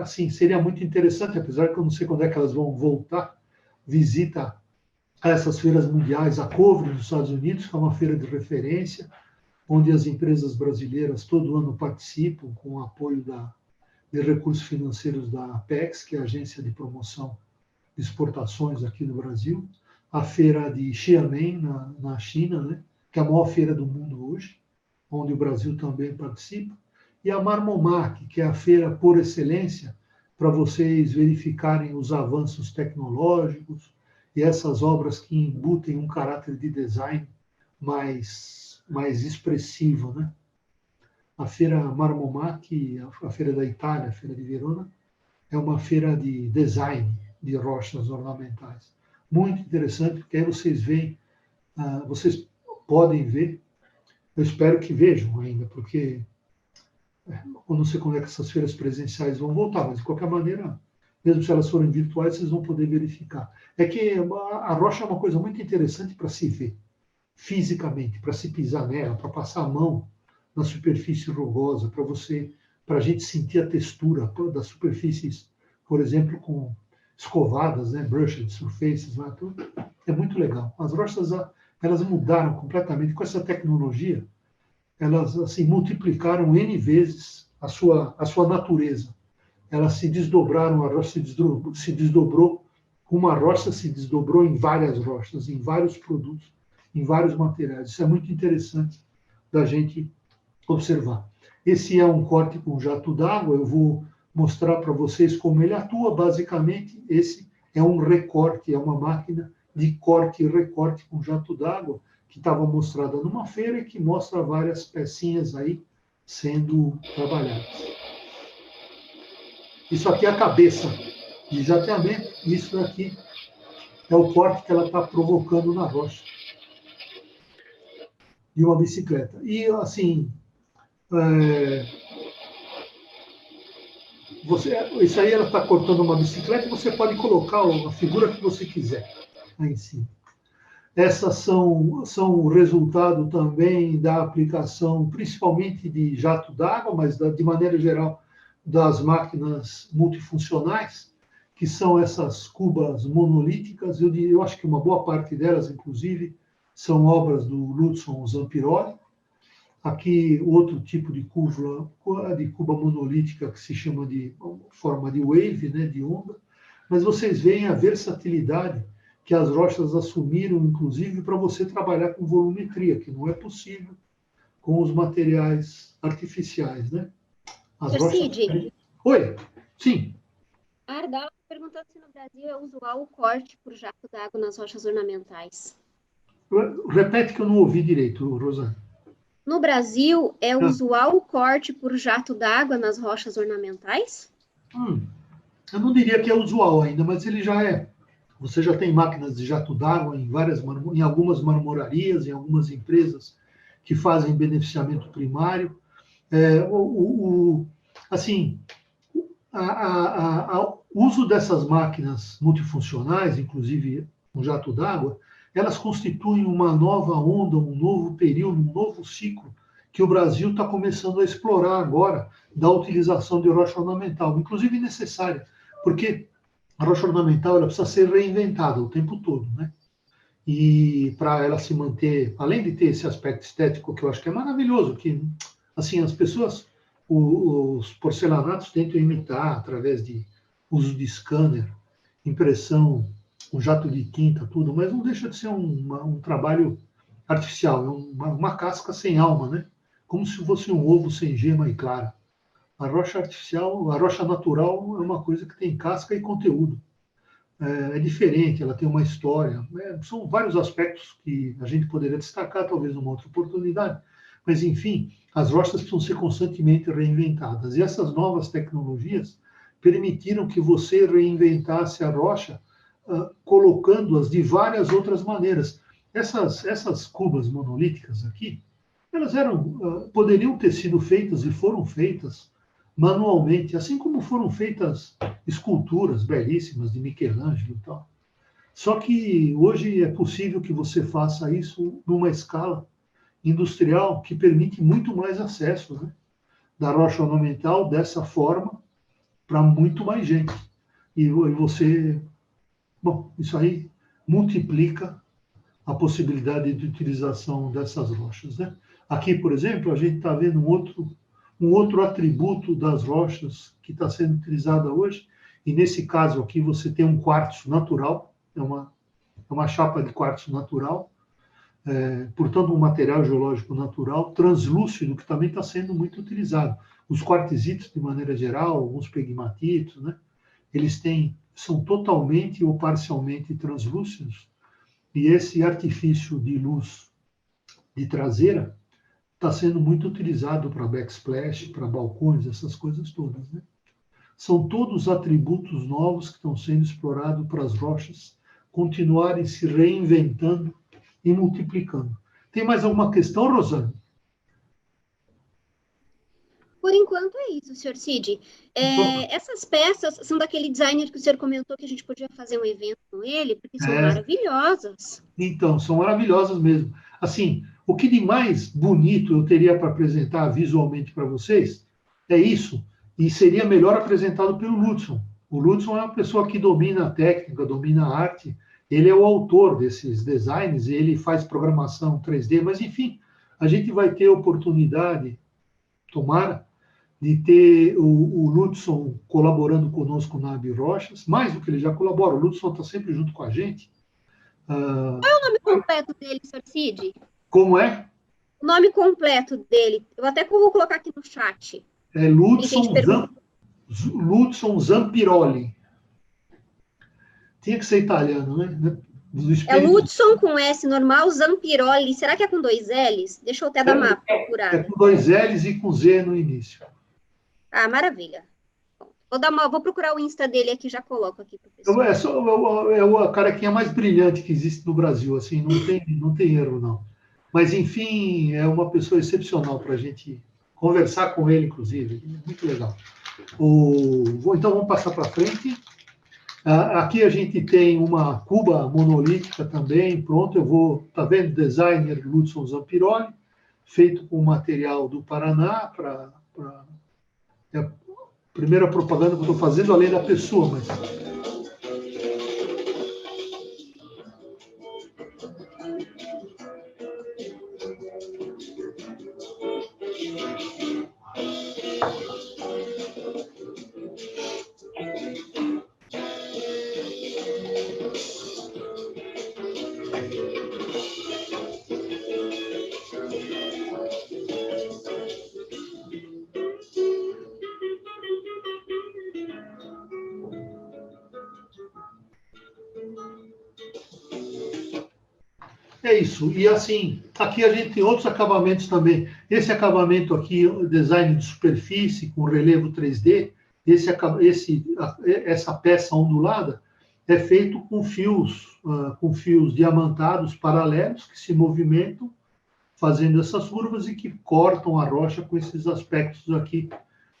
Assim, seria muito interessante, apesar que eu não sei quando é que elas vão voltar, visita a essas feiras mundiais, a Cover nos Estados Unidos, que é uma feira de referência, onde as empresas brasileiras todo ano participam com o apoio de recursos financeiros da Apex, que é a agência de promoção de exportações aqui no Brasil, a feira de Xiamen, na China, né, que é a maior feira do mundo hoje, onde o Brasil também participa, e a Marmomac, que é a feira por excelência para vocês verificarem os avanços tecnológicos e essas obras que embutem um caráter de design mais expressivo, né? A feira Marmomac, a feira da Itália, a feira de Verona, é uma feira de design de rochas ornamentais. Muito interessante, porque aí vocês veem, vocês podem ver, eu espero que vejam ainda, porque eu não sei quando é que essas feiras presenciais vão voltar, mas de qualquer maneira, mesmo se elas forem virtuais, vocês vão poder verificar. É que a rocha é uma coisa muito interessante para se ver, fisicamente, para se pisar nela, para passar a mão na superfície rugosa, para a gente sentir a textura das superfícies, por exemplo, com escovadas, né, brushed surfaces, né, tudo. É muito legal. As rochas, elas mudaram completamente com essa tecnologia. Elas assim multiplicaram N vezes a sua natureza. Elas se desdobraram, a rocha se desdobrou, uma rocha se desdobrou em várias rochas, em vários produtos, em vários materiais. Isso é muito interessante da gente observar. Esse é um corte com jato d'água, eu vou mostrar para vocês como ele atua. Basicamente, esse é um recorte, é uma máquina de corte e recorte com jato d'água, que estava mostrada numa feira e que mostra várias pecinhas aí sendo trabalhadas. Isso aqui é a cabeça de jateamento, isso aqui é o corte que ela está provocando na rocha de uma bicicleta. E, assim, isso aí ela está cortando uma bicicleta e você pode colocar a figura que você quiser aí em cima. Essas são o resultado também da aplicação, principalmente de jato d'água, mas de maneira geral das máquinas multifuncionais, que são essas cubas monolíticas. Eu acho que uma boa parte delas, inclusive, são obras do Lucian Zampiroli. Aqui, outro tipo de cuba monolítica que se chama de forma de wave, né, de onda. Mas vocês veem a versatilidade que as rochas assumiram, inclusive, para você trabalhar com volumetria, que não é possível com os materiais artificiais, né? As rochas... Cid. Oi, sim. A Ardal perguntando se no Brasil é usual o corte por jato d'água nas rochas ornamentais. Repete que eu não ouvi direito, Rosana. No Brasil, é usual o corte por jato d'água nas rochas ornamentais? Eu não diria que é usual ainda, mas ele já é. Você já tem máquinas de jato d'água em algumas marmorarias, em algumas empresas que fazem beneficiamento primário. Assim, o uso dessas máquinas multifuncionais, inclusive um jato d'água, elas constituem uma nova onda, um novo período, um novo ciclo que o Brasil está começando a explorar agora da utilização de rocha ornamental, inclusive necessária, porque a rocha ornamental ela precisa ser reinventada o tempo todo, né? E para ela se manter, além de ter esse aspecto estético que eu acho que é maravilhoso, que assim as pessoas, os porcelanatos tentam imitar através de uso de scanner, impressão, um jato de tinta, tudo, mas não deixa de ser um trabalho artificial, é uma casca sem alma, né? Como se fosse um ovo sem gema e clara. A rocha artificial, a rocha natural é uma coisa que tem casca e conteúdo. É diferente, ela tem uma história. São vários aspectos que a gente poderia destacar, talvez numa outra oportunidade. Mas, enfim, as rochas precisam ser constantemente reinventadas. E essas novas tecnologias permitiram que você reinventasse a rocha, colocando-as de várias outras maneiras. Essas cubas monolíticas aqui, elas poderiam ter sido feitas e foram feitas manualmente, assim como foram feitas esculturas belíssimas de Michelangelo e tal. Só que hoje é possível que você faça isso numa escala industrial que permite muito mais acesso, né, da rocha ornamental dessa forma para muito mais gente. E você, bom, isso aí multiplica a possibilidade de utilização dessas rochas, né? Aqui, por exemplo, a gente está vendo um outro atributo das rochas que está sendo utilizada hoje, e nesse caso aqui você tem um quartzo natural, é uma chapa de quartzo natural, portanto um material geológico natural, translúcido, que também está sendo muito utilizado. Os quartzitos, de maneira geral, alguns pegmatitos, né, são totalmente ou parcialmente translúcidos, e esse artifício de luz de traseira está sendo muito utilizado para backsplash, para balcões, essas coisas todas, né? São todos atributos novos que estão sendo explorados para as rochas continuarem se reinventando e multiplicando. Tem mais alguma questão, Rosane? Por enquanto é isso, Sr. Cid. Essas peças são daquele designer que o senhor comentou que a gente podia fazer um evento com ele, porque são maravilhosas. Então, são maravilhosas mesmo. Assim, o que de mais bonito eu teria para apresentar visualmente para vocês é isso, e seria melhor apresentado pelo Lúdson. O Lúdson é uma pessoa que domina a técnica, domina a arte, ele é o autor desses designs, ele faz programação 3D, mas enfim, a gente vai ter oportunidade, tomara, de ter o Lúdson colaborando conosco na AB Rochas, mais do que ele já colabora, o Lúdson está sempre junto com a gente. Qual é o nome completo dele, Sr. Cid? Como é? O nome completo dele. Eu até vou colocar aqui no chat. É Lúdson Zampiroli. Tinha que ser italiano, né? É Lúdson com S normal, Zampiroli. Será que é com 2 L's? Deixa eu até dar uma procurada. É com 2 L's e com Z no início. Ah, maravilha. Vou procurar o Insta dele aqui, já coloco aqui para o pessoal. É a carequinha mais brilhante que existe no Brasil, assim, não tem erro, não. Mas, enfim, é uma pessoa excepcional para a gente conversar com ele, inclusive. Muito legal. Então, vamos passar para frente. Aqui a gente tem uma cuba monolítica também, pronto, tá vendo? Designer Lúdson Zampiroli, feito com material do Paraná, é a primeira propaganda que eu estou fazendo, além da pessoa, mas... É isso. E assim, aqui a gente tem outros acabamentos também. Esse acabamento aqui, design de superfície com relevo 3D, essa peça ondulada é feito com fios diamantados paralelos que se movimentam, fazendo essas curvas e que cortam a rocha com esses aspectos aqui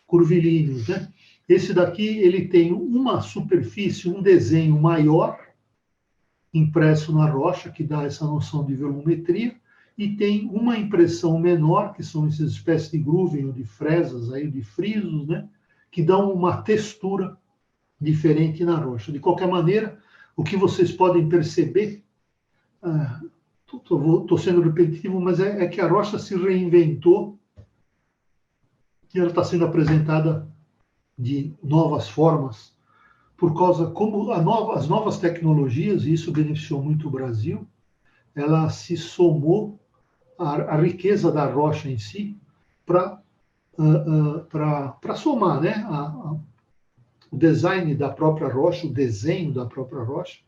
curvilíneos, né? Esse daqui, ele tem uma superfície, um desenho maior, impresso na rocha, que dá essa noção de volumetria, e tem uma impressão menor, que são essas espécies de grooving, ou de fresas, aí, de frisos, né? Que dão uma textura diferente na rocha. De qualquer maneira, o que vocês podem perceber, estou sendo repetitivo, mas é que a rocha se reinventou e ela está sendo apresentada de novas formas, por causa como as novas tecnologias, e isso beneficiou muito o Brasil, ela se somou à riqueza da rocha em si para somar, né, o design da própria rocha, o desenho da própria rocha,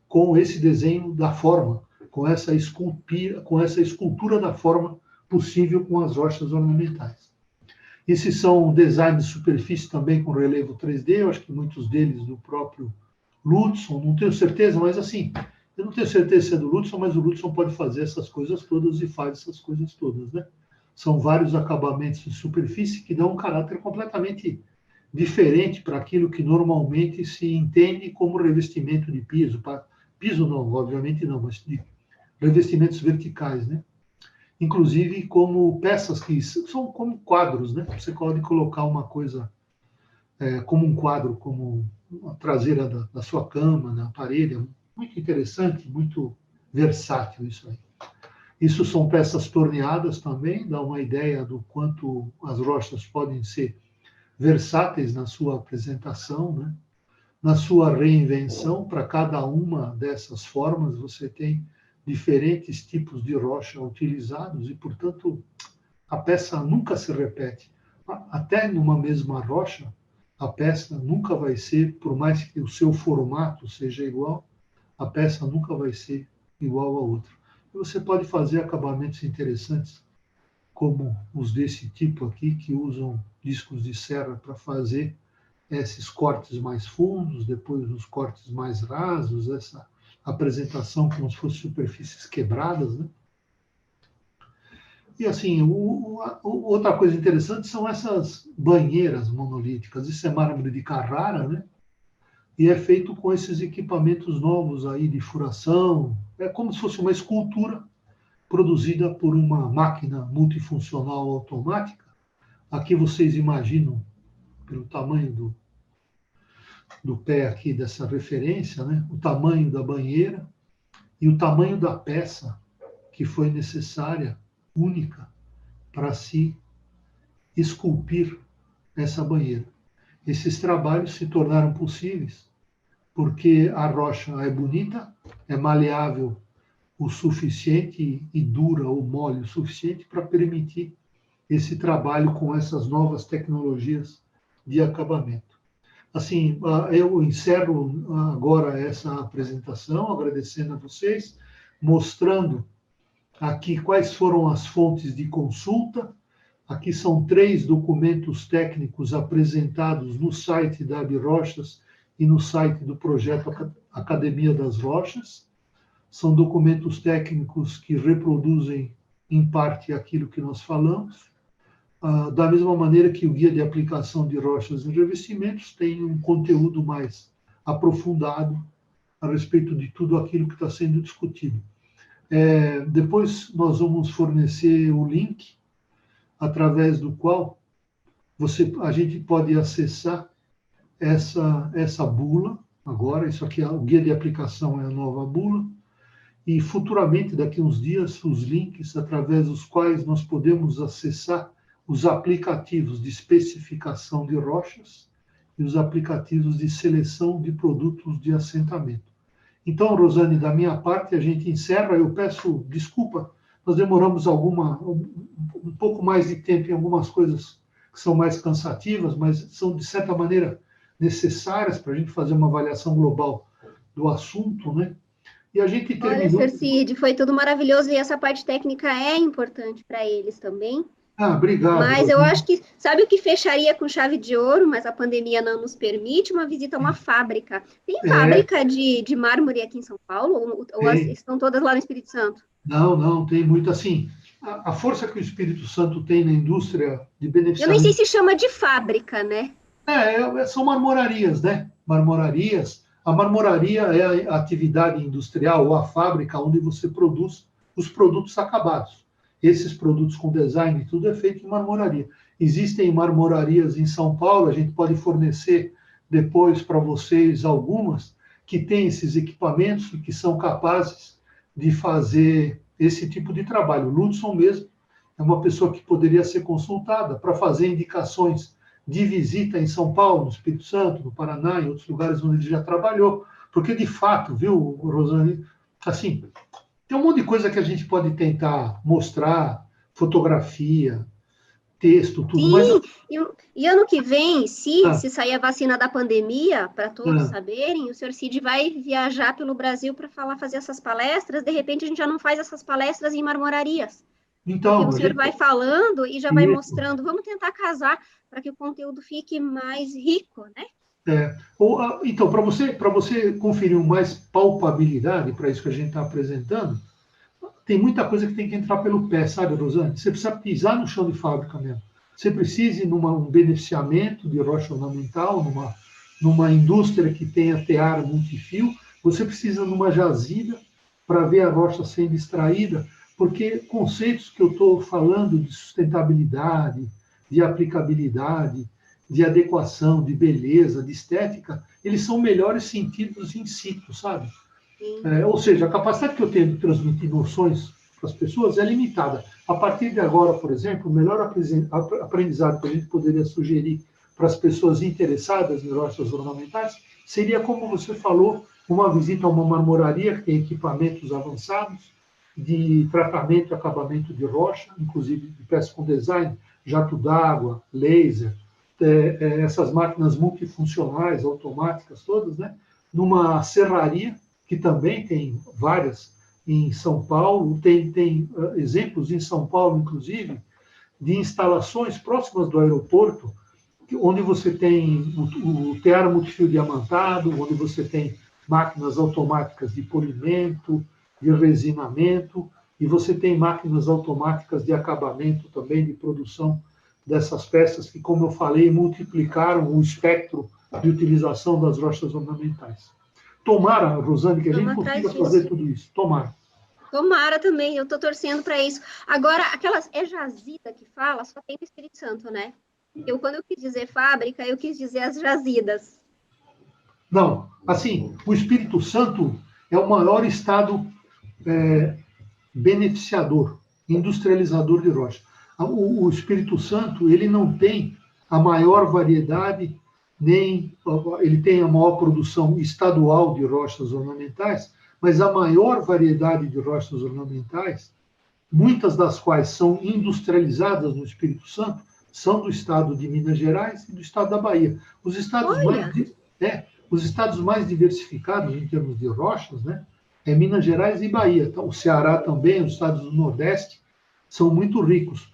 com esse desenho da forma, com essa escultura da forma possível com as rochas ornamentais. Esses são designs de superfície também com relevo 3D, eu acho que muitos deles do próprio Lutzon, não tenho certeza, mas assim, eu não tenho certeza se é do Lutzon, mas o Lutzon pode fazer essas coisas todas e faz essas coisas todas, né? São vários acabamentos de superfície que dão um caráter completamente diferente para aquilo que normalmente se entende como revestimento de piso. Piso não, obviamente não, mas de revestimentos verticais, né? Inclusive como peças que são como quadros, né? Você pode colocar uma coisa como um quadro, como a traseira da sua cama, na parede. Muito interessante, muito versátil isso aí. Isso são peças torneadas também, dá uma ideia do quanto as rochas podem ser versáteis na sua apresentação, né? Na sua reinvenção. Para cada uma dessas formas, você tem diferentes tipos de rocha utilizados e, portanto, a peça nunca se repete. Até numa mesma rocha, a peça nunca vai ser, por mais que o seu formato seja igual, a peça nunca vai ser igual a outra. E você pode fazer acabamentos interessantes, como os desse tipo aqui, que usam discos de serra para fazer esses cortes mais fundos, depois os cortes mais rasos, essa apresentação como se fossem superfícies quebradas, né? E assim, outra coisa interessante são essas banheiras monolíticas. Isso é mármore de Carrara, né? E é feito com esses equipamentos novos aí de furação. É como se fosse uma escultura produzida por uma máquina multifuncional automática. Aqui vocês imaginam, pelo tamanho do pé aqui dessa referência, né? O tamanho da banheira e o tamanho da peça que foi necessária, única, para se esculpir essa banheira. Esses trabalhos se tornaram possíveis porque a rocha é bonita, é maleável o suficiente e dura ou mole o suficiente para permitir esse trabalho com essas novas tecnologias de acabamento. Assim, eu encerro agora essa apresentação, agradecendo a vocês, mostrando aqui quais foram as fontes de consulta. Aqui são 3 documentos técnicos apresentados no site da ABRochas e no site do projeto Academia das Rochas. São documentos técnicos que reproduzem, em parte, aquilo que nós falamos. Da mesma maneira que o Guia de Aplicação de Rochas e Revestimentos tem um conteúdo mais aprofundado a respeito de tudo aquilo que está sendo discutido. Depois nós vamos fornecer o link através do qual a gente pode acessar essa bula. Agora, isso aqui, o Guia de Aplicação é a nova bula, e futuramente, daqui a uns dias, os links através dos quais nós podemos acessar os aplicativos de especificação de rochas e os aplicativos de seleção de produtos de assentamento. Então, Rosane, da minha parte, a gente encerra. Eu peço desculpa, nós demoramos um pouco mais de tempo em algumas coisas que são mais cansativas, mas são, de certa maneira, necessárias para a gente fazer uma avaliação global do assunto, né? E a gente Olha, terminou... Sr. Cid, foi tudo maravilhoso e essa parte técnica é importante para eles também. Ah, obrigado, Mas eu Rosane. acho que, sabe o que fecharia com chave de ouro, mas a pandemia não nos permite uma visita a uma fábrica. Tem É, fábrica de mármore aqui em São Paulo? Ou tem. estão todas lá no Espírito Santo? Não, não, tem muito assim. A força que o Espírito Santo tem na indústria de Eu nem sei beneficiamento se chama de fábrica, né? são marmorarias, né? Marmorarias. A marmoraria é a atividade industrial ou a fábrica onde você produz os produtos acabados. Esses produtos com design e tudo é feito em marmoraria. Existem marmorarias em São Paulo, a gente pode fornecer depois para vocês algumas que têm esses equipamentos e que são capazes de fazer esse tipo de trabalho. O Ludson mesmo é uma pessoa que poderia ser consultada para fazer indicações de visita em São Paulo, no Espírito Santo, no Paraná, em outros lugares onde ele já trabalhou, porque de fato, viu, Rosane, assim, tem um monte de coisa que a gente pode tentar mostrar, fotografia, texto, tudo, mas Sim, e ano que vem, ah, se sair a vacina da pandemia, para todos ah, saberem, o senhor Cid vai viajar pelo Brasil para fazer essas palestras. De repente, a gente já não faz essas palestras em marmorarias, porque o então, a senhor gente vai falando e já vai isso, mostrando. Vamos tentar casar para que o conteúdo fique mais rico, né? então, para você conferir mais palpabilidade para isso que a gente está apresentando, tem muita coisa que tem que entrar pelo pé, sabe, Rosane? Você precisa pisar no chão de fábrica mesmo. Você precisa ir num beneficiamento de rocha ornamental, numa indústria que tenha tear multifio. Você precisa numa jazida para ver a rocha sendo extraída, porque conceitos que eu estou falando de sustentabilidade, de aplicabilidade, de adequação, de beleza, de estética, eles são melhores sentidos in situ, sabe? Sim. Ou seja, a capacidade que eu tenho de transmitir noções para as pessoas é limitada. A partir de agora, por exemplo, o melhor aprendizado que a gente poderia sugerir para as pessoas interessadas em rochas ornamentais seria, como você falou, uma visita a uma marmoraria que tem equipamentos avançados de tratamento e acabamento de rocha, inclusive de peças com design, jato d'água, laser, essas máquinas multifuncionais, automáticas todas, né? Numa serraria que também tem várias em São Paulo, tem exemplos em São Paulo, inclusive, de instalações próximas do aeroporto, onde você tem o tear multifio diamantado, onde você tem máquinas automáticas de polimento, de resinamento, e você tem máquinas automáticas de acabamento também, de produção dessas peças que, como eu falei, multiplicaram o espectro de utilização das rochas ornamentais. Tomara, Rosane, que a gente Vamos consiga atrás fazer disso. tudo isso. Tomara. Tomara também, eu estou torcendo para isso. Agora, aquelas. É jazida que fala, só tem no Espírito Santo, né? Quando eu quis dizer fábrica, eu quis dizer as jazidas. Não, assim, o Espírito Santo é o maior estado beneficiador, industrializador de rocha. O Espírito Santo, ele não tem a maior variedade, nem ele tem a maior produção estadual de rochas ornamentais, mas a maior variedade de rochas ornamentais, muitas das quais são industrializadas no Espírito Santo, são do estado de Minas Gerais e do estado da Bahia. Olha, Os estados mais diversificados em termos de rochas, né, é Minas Gerais e Bahia. Então, o Ceará também, os estados do Nordeste, são muito ricos.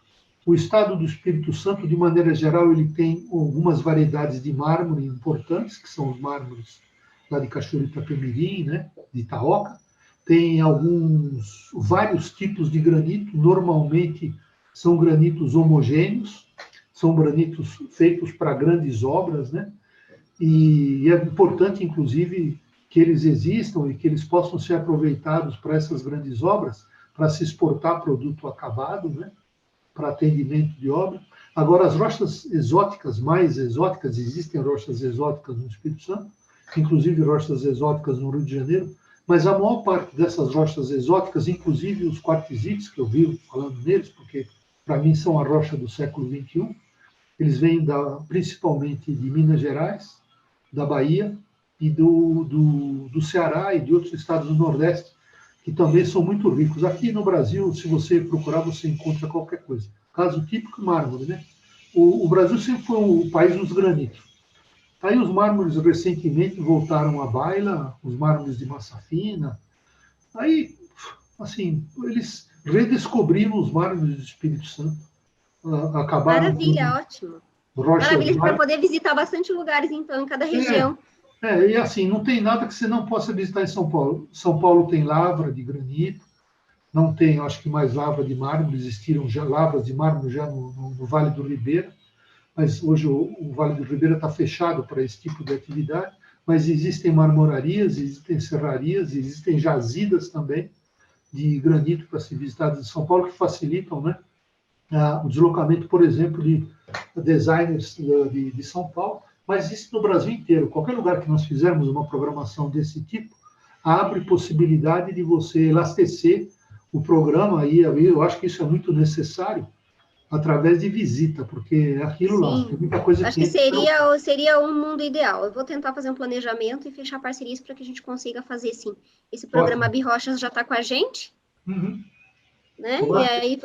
O estado do Espírito Santo, de maneira geral, ele tem algumas variedades de mármore importantes, que são os mármores lá de Cachoeiro Itapemirim, né, de Itaoca. Tem vários tipos de granito, normalmente são granitos homogêneos, são granitos feitos para grandes obras, né? E é importante, inclusive, que eles existam e que eles possam ser aproveitados para essas grandes obras, para se exportar produto acabado, né? Para atendimento de obra. Agora, as rochas exóticas, mais exóticas, existem rochas exóticas no Espírito Santo, inclusive rochas exóticas no Rio de Janeiro, mas a maior parte dessas rochas exóticas, inclusive os quartzites, que eu vivo falando neles, porque para mim são a rocha do século XXI, eles vêm principalmente de Minas Gerais, da Bahia e do Ceará e de outros estados do Nordeste, que também são muito ricos. Aqui no Brasil, se você procurar, você encontra qualquer coisa. Caso típico, mármore, né? O Brasil sempre foi o país dos granitos. Aí os mármores recentemente voltaram à baila, os mármores de massa fina, Aí, assim, eles redescobriram os mármores do Espírito Santo, acabaram Maravilha, com ótimo. rochas. Maravilha, para poder visitar bastante lugares, então, em cada região. E assim, não tem nada que você não possa visitar em São Paulo. São Paulo tem lavra de granito, não tem, acho que mais lavra de mármore, existiram já lavras de mármore já no Vale do Ribeira, mas hoje o Vale do Ribeira está fechado para esse tipo de atividade, mas existem marmorarias, existem serrarias, existem jazidas também de granito para ser visitadas em São Paulo, que facilitam, né, o deslocamento, por exemplo, de designers de São Paulo, mas isso no Brasil inteiro. Qualquer lugar que nós fizermos uma programação desse tipo, abre possibilidade de você elastecer o programa, e eu acho que isso é muito necessário, através de visita, porque é aquilo lá, tem muita coisa acho que seria um mundo ideal. Eu vou tentar fazer um planejamento e fechar parcerias para que a gente consiga fazer, sim. Esse programa Birrochas já está com a gente, né? E aí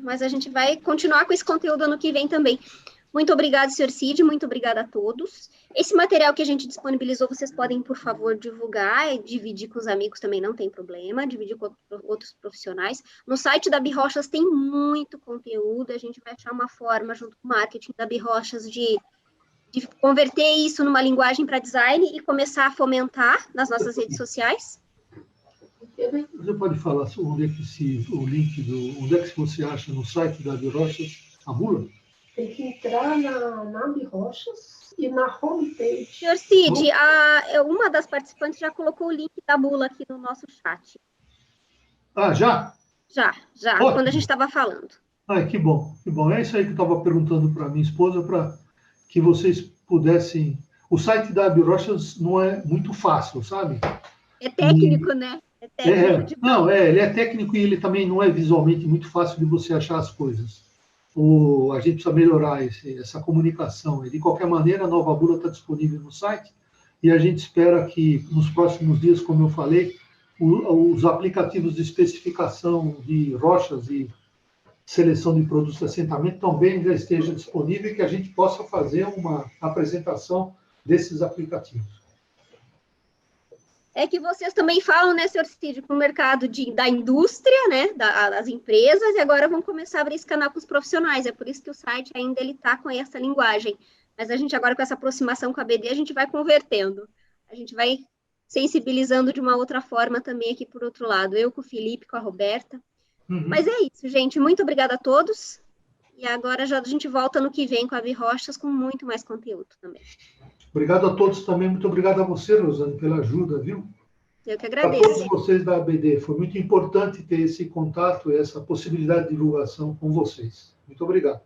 mas a gente vai continuar com esse conteúdo ano que vem também. Muito obrigada, senhor Cid, muito obrigada a todos. Esse material que a gente disponibilizou, vocês podem, por favor, divulgar e dividir com os amigos também, não tem problema, dividir com outros profissionais. No site da Birrochas tem muito conteúdo, a gente vai achar uma forma, junto com o marketing da Birrochas, de converter isso numa linguagem para design e começar a fomentar nas nossas redes sociais. Você pode falar onde é que onde é que você acha no site da Birrochas a bula? Tem que entrar na Birrochas e na homepage. Senhor Cid, uma das participantes já colocou o link da bula aqui no nosso chat. Ah, já? Já, ótimo. Quando a gente estava falando. Que bom, que bom. É isso aí que eu estava perguntando para minha esposa, para que vocês pudessem... O site da Birrochas não é muito fácil, sabe? É técnico, né? É técnico. Ele é técnico e ele também não é visualmente muito fácil de você achar as coisas. A gente precisa melhorar essa comunicação. De qualquer maneira, a nova bula está disponível no site e a gente espera que nos próximos dias, como eu falei, os aplicativos de especificação de rochas e seleção de produtos de assentamento também já esteja disponível e que a gente possa fazer uma apresentação desses aplicativos. É que vocês também falam, né, senhor Cid, com o mercado da indústria, né, das empresas, e agora vão começar a abrir esse canal com os profissionais. É por isso que o site ainda está com essa linguagem. Mas a gente agora, com essa aproximação com a BD, a gente vai convertendo. A gente vai sensibilizando de uma outra forma também aqui por outro lado. Eu com o Felipe, com a Roberta. Mas é isso, gente. Muito obrigada a todos. E agora a gente volta no que vem com a Birrochas com muito mais conteúdo também. Obrigado a todos também. Muito obrigado a você, Rosane, pela ajuda, viu? Eu que agradeço. A todos vocês da ABD. Foi muito importante ter esse contato e essa possibilidade de divulgação com vocês. Muito obrigado.